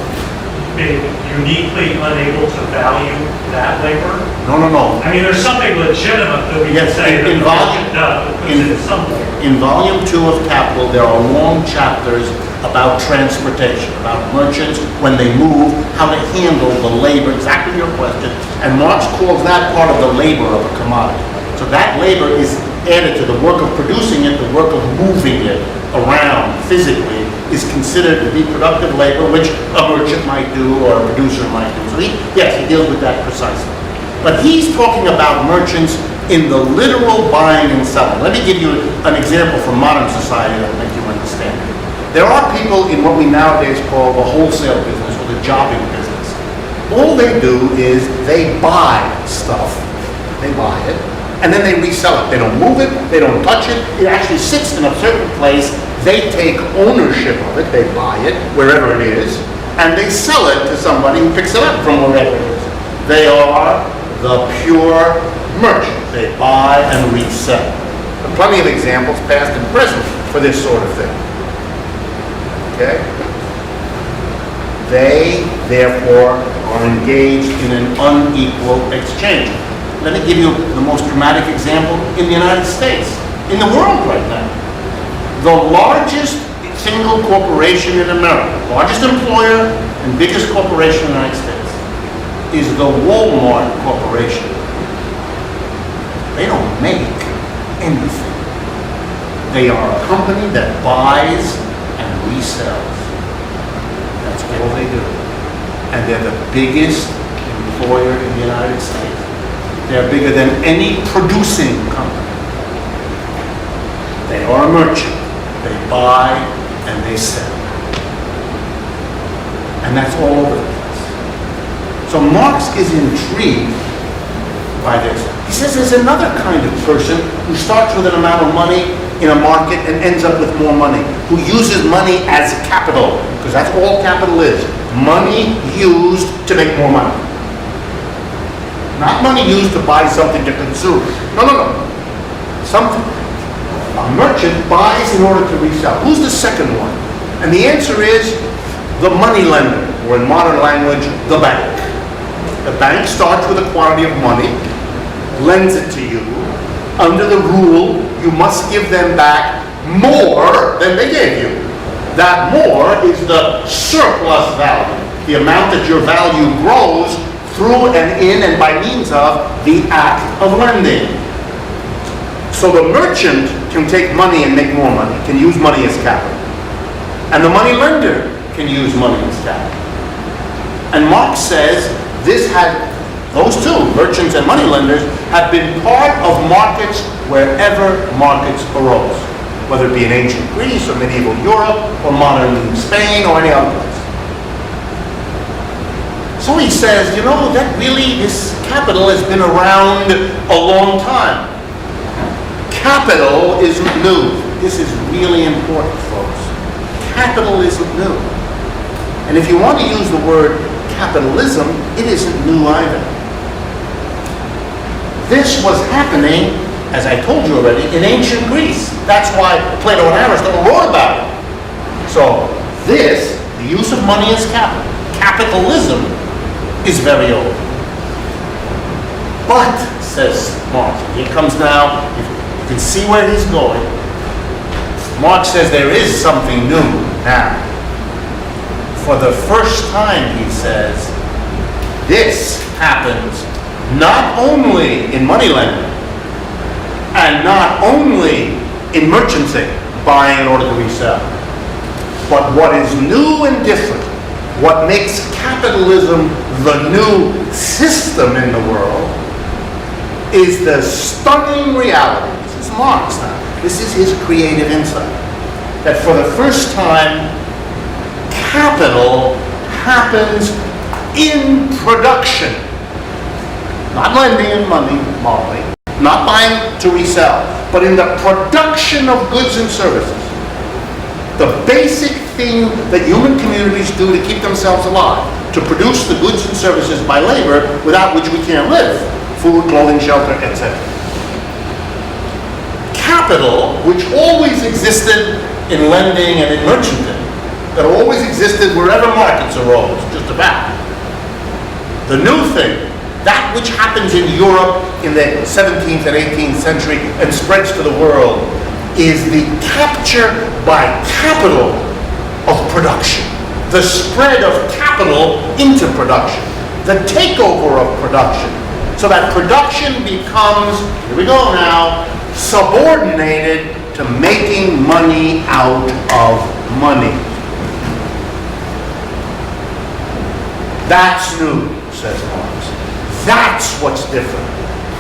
being uniquely unable to value that labor? No. I mean, there's something legitimate that we can say that the merchant does, in some way. In volume 2 of Capital, there are long chapters about transportation, about merchants, when they move, how to handle the labor, exactly your question, and Marx calls that part of the labor of a commodity. So that labor is added to the work of producing it, the work of moving it around physically is considered to be productive labor, which a merchant might do or a producer might do. So he deals with that precisely. But he's talking about merchants in the literal buying and selling. Let me give you an example from modern society that will make you understand. There are people in what we nowadays call the wholesale business or the jobbing business. All they do is they buy stuff. They buy it, and then they resell it. They don't move it, they don't touch it. It actually sits in a certain place. They take ownership of it, they buy it, wherever it is, and they sell it to somebody who picks it up from wherever it is. They are the pure merchant. They buy and resell. There are plenty of examples, past and present, for this sort of thing. Okay? They, therefore, are engaged in an unequal exchange. Let me give you the most dramatic example in the United States, in the world right now. The largest single corporation in America, largest employer and biggest corporation in the United States, is the Walmart Corporation. They don't make anything. They are a company that buys and resells. That's all they do. And they're the biggest employer in the United States. They're bigger than any producing company. They are a merchant. They buy and they sell. And that's all over the place. So Marx is intrigued by this. He says there's another kind of person who starts with an amount of money in a market and ends up with more money, who uses money as capital, because that's all capital is. Money used to make more money. Not money used to buy something to consume. No. Something. A merchant buys in order to resell. Who's the second one? And the answer is the money lender, or in modern language, the bank. The bank starts with a quantity of money, lends it to you. Under the rule, you must give them back more than they gave you. That more is the surplus value, the amount that your value grows through and in and by means of the act of lending. So the merchant can take money and make more money, can use money as capital. And the money lender can use money as capital. And Marx says those two, merchants and money lenders, have been part of markets wherever markets arose, whether it be in ancient Greece or medieval Europe or modern Spain or any other place. So he says, that really, this capital has been around a long time. Capital isn't new. This is really important, folks. Capital isn't new. And if you want to use the word capitalism, it isn't new either. This was happening, as I told you already, in ancient Greece. That's why Plato and Aristotle wrote about it. So the use of money as capital, capitalism, is very old. But, says Marx, here comes now, you can see where he's going. Marx says there is something new now. For the first time, he says, this happens not only in money lending and not only in merchanting, buying in order to resell, but what is new and different, what makes capitalism the new system in the world, is the stunning reality. This is Marx now. This is his creative insight. That for the first time, capital happens in production. Not lending and money, morally. Not buying to resell. But in the production of goods and services. The basic thing that human communities do to keep themselves alive. To produce the goods and services by labor without which we can't live. Food, clothing, shelter, etc. Capital, which always existed in lending and in merchanting, that always existed wherever markets arose, just about. The new thing, that which happens in Europe in the 17th and 18th century and spreads to the world, is the capture by capital of production. The spread of capital into production. The takeover of production. So that production becomes, here we go now, subordinated to making money out of money. That's new, says Marx. That's what's different.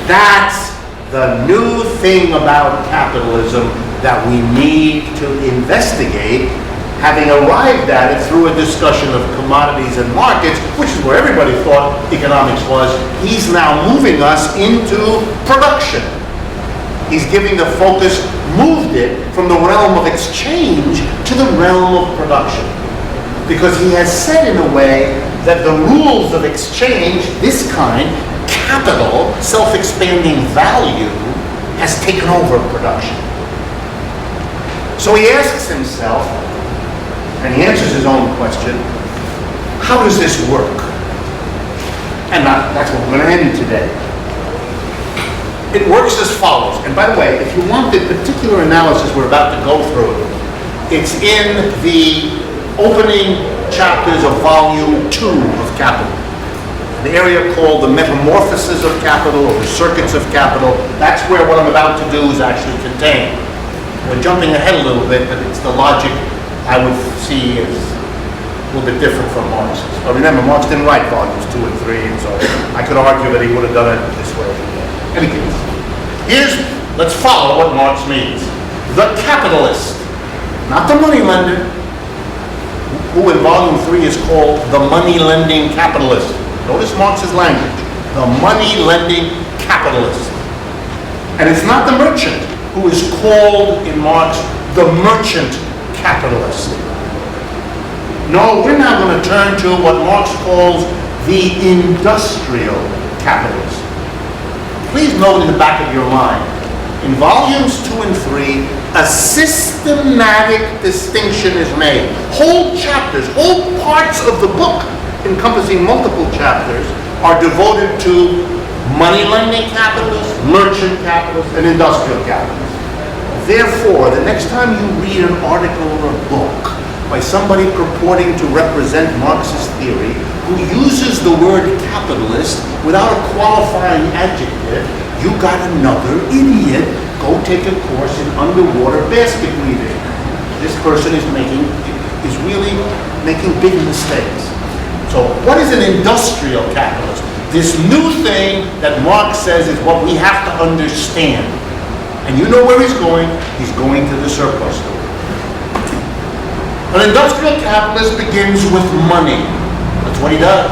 That's the new thing about capitalism that we need to investigate, having arrived at it through a discussion of commodities and markets, which is where everybody thought economics was. He's now moving us into production. He's giving the focus, moved it from the realm of exchange to the realm of production. Because he has said in a way that the rules of exchange, this kind, capital, self-expanding value, has taken over production. So he asks himself, and he answers his own question, how does this work? And that's what we're going to end today. It works as follows. And by the way, if you want the particular analysis we're about to go through, it's in the opening chapters of volume 2 of Capital. An area called the Metamorphosis of Capital, or the Circuits of Capital. That's where what I'm about to do is actually contained. We're jumping ahead a little bit, but it's the logic I would see as a little bit different from Marx's. But remember, Marx didn't write volumes 2 and 3, and so I could argue that he would have done it this way. In any case, let's follow what Marx means. The capitalist, not the money lender, who in volume 3 is called the money-lending capitalist. Notice Marx's language, the money-lending capitalist. And it's not the merchant who is called in Marx the merchant capitalist. No, we're now going to turn to what Marx calls the industrial capitalist. Please note in the back of your mind, in volumes 2 and 3, a systematic distinction is made. Whole chapters, whole parts of the book, encompassing multiple chapters, are devoted to money-lending capitalists, merchant capitalists, and industrial capitalists. Therefore, the next time you read an article or a book by somebody purporting to represent Marxist theory, who uses the word capitalist without a qualifying adjective, you got another idiot. Go take a course in underwater basket weaving. This person is really making big mistakes. So what is an industrial capitalist? This new thing that Marx says is what we have to understand. And you know where he's going. He's going to the surplus store. An industrial capitalist begins with money. That's what he does.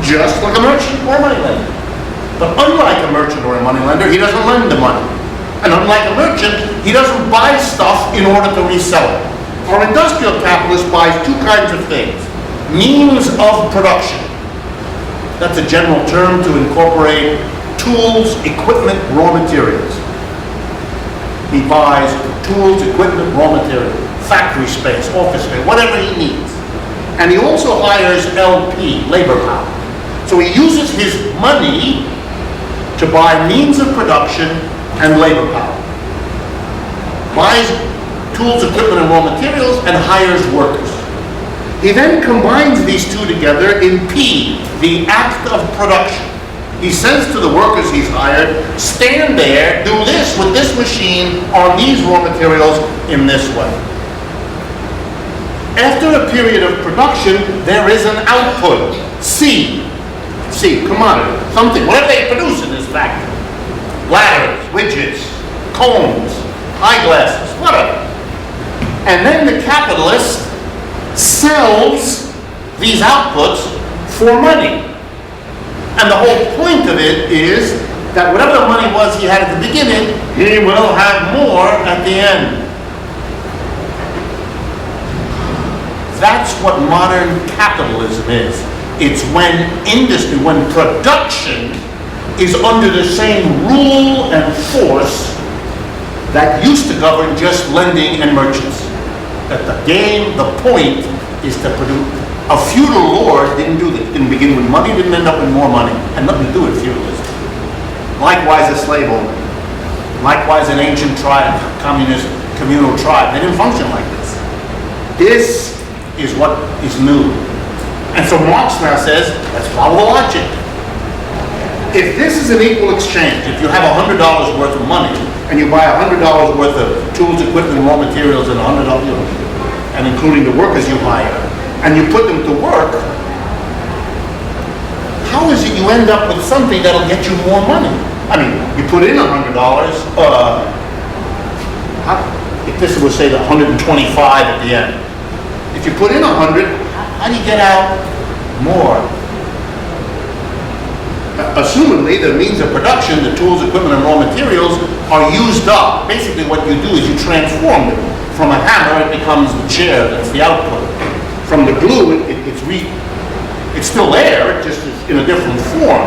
Just like a merchant or a money lender. But unlike a merchant or a money lender, he doesn't lend the money. And unlike a merchant, he doesn't buy stuff in order to resell it. Our industrial capitalist buys two kinds of things. Means of production. That's a general term to incorporate tools, equipment, raw materials. He buys tools, equipment, raw materials, factory space, office space, whatever he needs. And he also hires LP, labor power. So he uses his money to buy means of production and labor power. Buys tools, equipment, and raw materials, and hires workers. He then combines these two together in P, the act of production. He says to the workers he's hired, stand there, do this with this machine on these raw materials in this way. After a period of production, there is an output, C, commodity, something, whatever they produce in this factory. Ladders, widgets, combs, eyeglasses, whatever. And then the capitalist sells these outputs for money. And the whole point of it is that whatever the money was he had at the beginning, he will have more at the end. That's what modern capitalism is. It's when industry, when production is under the same rule and force that used to govern just lending and merchants. That the game, the point, is to produce. A feudal lord didn't do this. Didn't begin with money, didn't end up with more money. Had nothing to do with feudalism. Likewise, a slave owner. Likewise, an ancient tribe, communist, communal tribe. They didn't function like this. This is what is new. And so Marx now says, let's follow the logic. If this is an equal exchange, if you have $100 worth of money, and you buy $100 worth of tools, equipment, raw materials, and $100, and including the workers you hire, and you put them to work, how is it you end up with something that'll get you more money? I mean, you put in $100, if this would say the 125 at the end. If you put in 100, how do you get out more? Assumedly, the means of production, the tools, equipment, and raw materials are used up. Basically, what you do is you transform it. From a hammer, it becomes the chair. That's the output. From the glue, it's still there, it just is in a different form.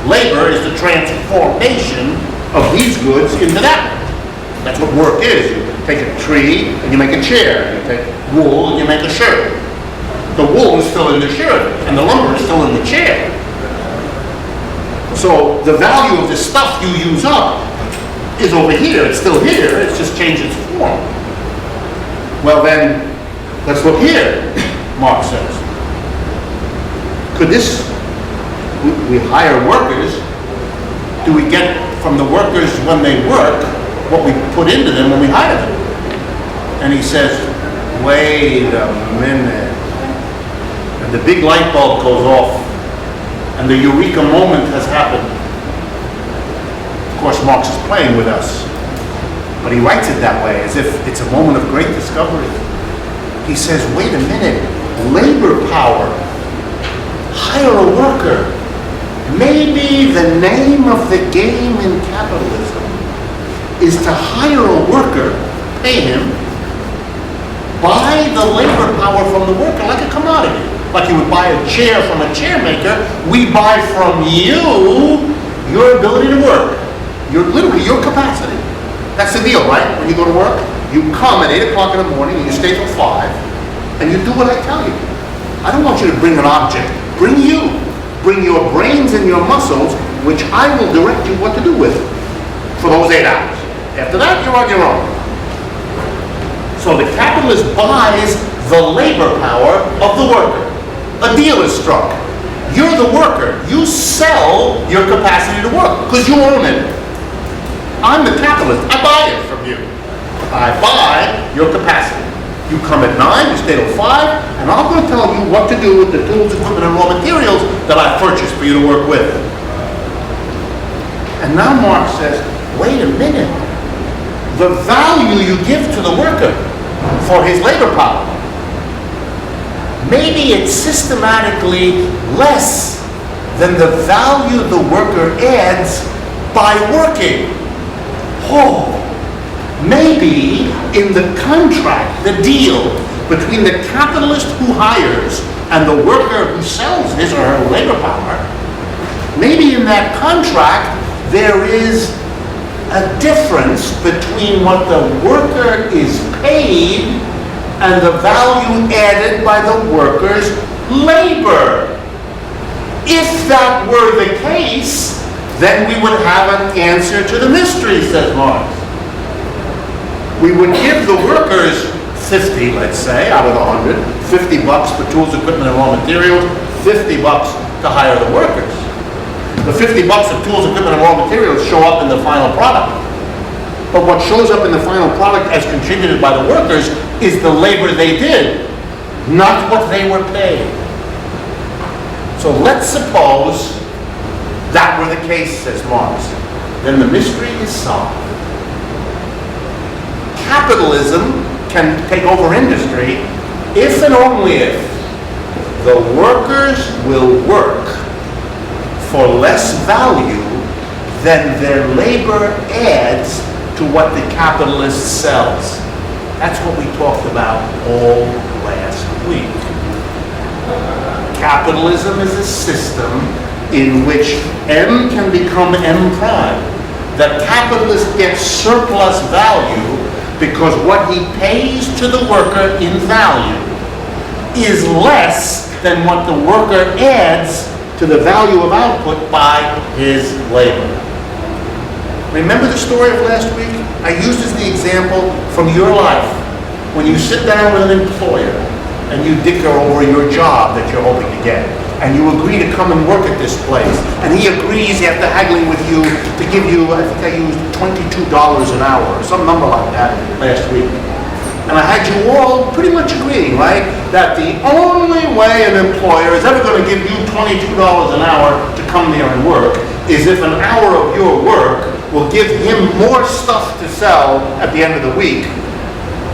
Labor is the transformation of these goods into that. That's what work is. You take a tree and you make a chair. You take wool and you make a shirt. The wool is still in the shirt, and the lumber is still in the chair. So the value of the stuff you use up is over here. It's still here. It's just changed its form. Well then, let's look here, Marx says. Could this, we hire workers, do we get from the workers when they work what we put into them when we hire them? And he says, wait a minute. And the big light bulb goes off, and the eureka moment has happened. Of course, Marx is playing with us, but he writes it that way, as if it's a moment of great discovery. He says, wait a minute, labor power, hire a worker. Maybe the name of the game in capitalism is to hire a worker, pay him, buy the labor power from the worker like a commodity. Like you would buy a chair from a chair maker, we buy from you your ability to work. Literally your capacity. That's the deal, right? When you go to work, you come at 8 o'clock in the morning and you stay till 5, and you do what I tell you. I don't want you to bring an object. Bring you. Bring your brains and your muscles, which I will direct you what to do with for those 8 hours. After that, you're on your own. So the capitalist buys the labor power of the worker. A deal is struck. You're the worker. You sell your capacity to work because you own it. I'm the capitalist. I buy it from you. I buy your capacity. You come at 9, you stay till 5, and I'm going to tell you what to do with the tools, equipment, and raw materials that I purchased for you to work with. And now Marx says, wait a minute. The value you give to the worker for his labor power, maybe it's systematically less than the value the worker adds by working. Oh, maybe in the contract, the deal between the capitalist who hires and the worker who sells his or her labor power, maybe in that contract there is a difference between what the worker is paid and the value added by the worker's labor. If that were the case, then we would have an answer to the mystery, says Marx. We would give the workers 50, let's say, out of the 100, $50 for tools, equipment, and raw materials, $50 to hire the workers. The $50 of tools, equipment, and raw materials show up in the final product. But what shows up in the final product as contributed by the workers is the labor they did, not what they were paid. So let's suppose that were the case, says Marx. Then the mystery is solved. Capitalism can take over industry if and only if the workers will work for less value than their labor adds to what the capitalist sells. That's what we talked about all last week. Capitalism is a system in which M can become M prime. The capitalist gets surplus value because what he pays to the worker in value is less than what the worker adds to the value of output by his labor. Remember the story of last week? I used as the example from your life. When you sit down with an employer and you dicker over your job that you're hoping to get, and you agree to come and work at this place, and he agrees after haggling with you to give you, I think I used $22 an hour, or some number like that last week. And I had you all pretty much agreeing, right, that the only way an employer is ever going to give you $22 an hour to come there and work is if an hour of your work will give him more stuff to sell at the end of the week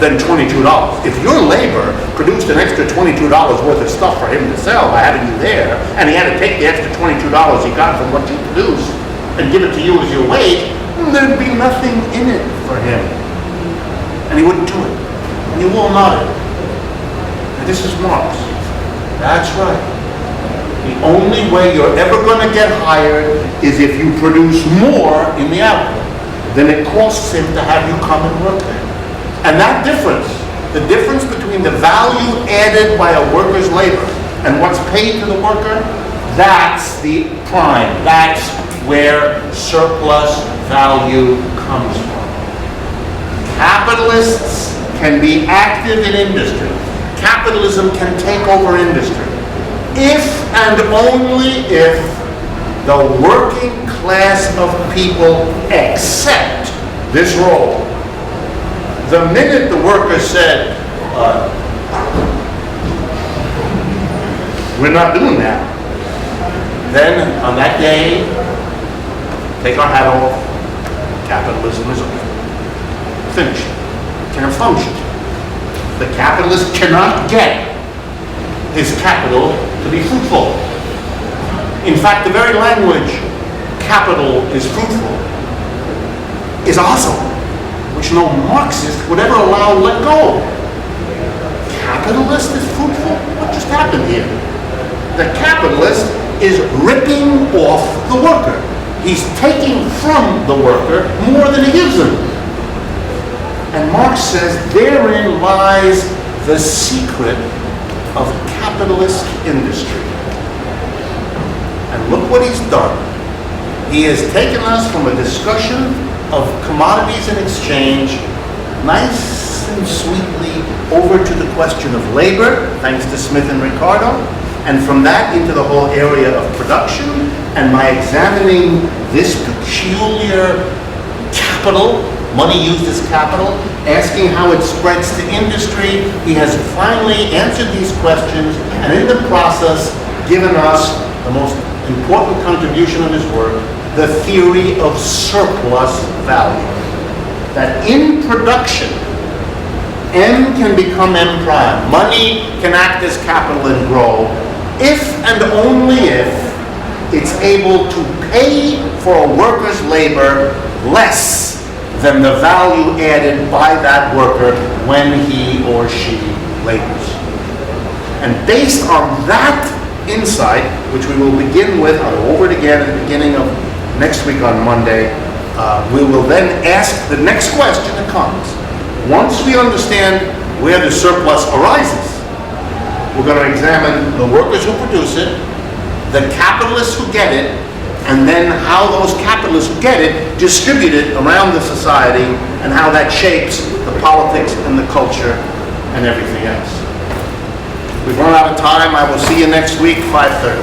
than $22. If your labor produced an extra $22 worth of stuff for him to sell by having you there, and he had to take the extra $22 he got from what you produced and give it to you as your wage, there'd be nothing in it for him. And he wouldn't do it. And you all nodded. And this is Marx. That's right. The only way you're ever going to get hired is if you produce more in the output than it costs him to have you come and work there. And that difference, the difference between the value added by a worker's labor and what's paid to the worker, that's the prime. That's where surplus value comes from. Capitalists can be active in industry. Capitalism can take over industry if and only if the working class of people accept this role. The minute the worker said, we're not doing that, then on that day, take our hat off, capitalism is over. Finished. Can't function. The capitalist cannot get his capital to be fruitful. In fact, the very language, capital is fruitful, is awesome, which no Marxist would ever allow to let go. Capitalist is fruitful? What just happened here? The capitalist is ripping off the worker. He's taking from the worker more than he gives him. And Marx says therein lies the secret of capitalist industry. And look what he's done. He has taken us from a discussion of commodities and exchange nice and sweetly over to the question of labor, thanks to Smith and Ricardo, and from that into the whole area of production, and by examining this peculiar capital, money used as capital, asking how it spreads to industry, he has finally answered these questions, and in the process given us the most important contribution of his work, the theory of surplus value. That in production, M can become M prime. Money can act as capital and grow if and only if it's able to pay for a worker's labor less than the value added by that worker when he or she labors. And based on that insight, which we will begin with, I'll go over it again at the beginning of next week on Monday, we will then ask the next question that comes. Once we understand where the surplus arises, we're going to examine the workers who produce it, the capitalists who get it, and then how those capitalists who get it distribute it around the society and how that shapes the politics and the culture and everything else. We've run out of time. I will see you next week, 5:30.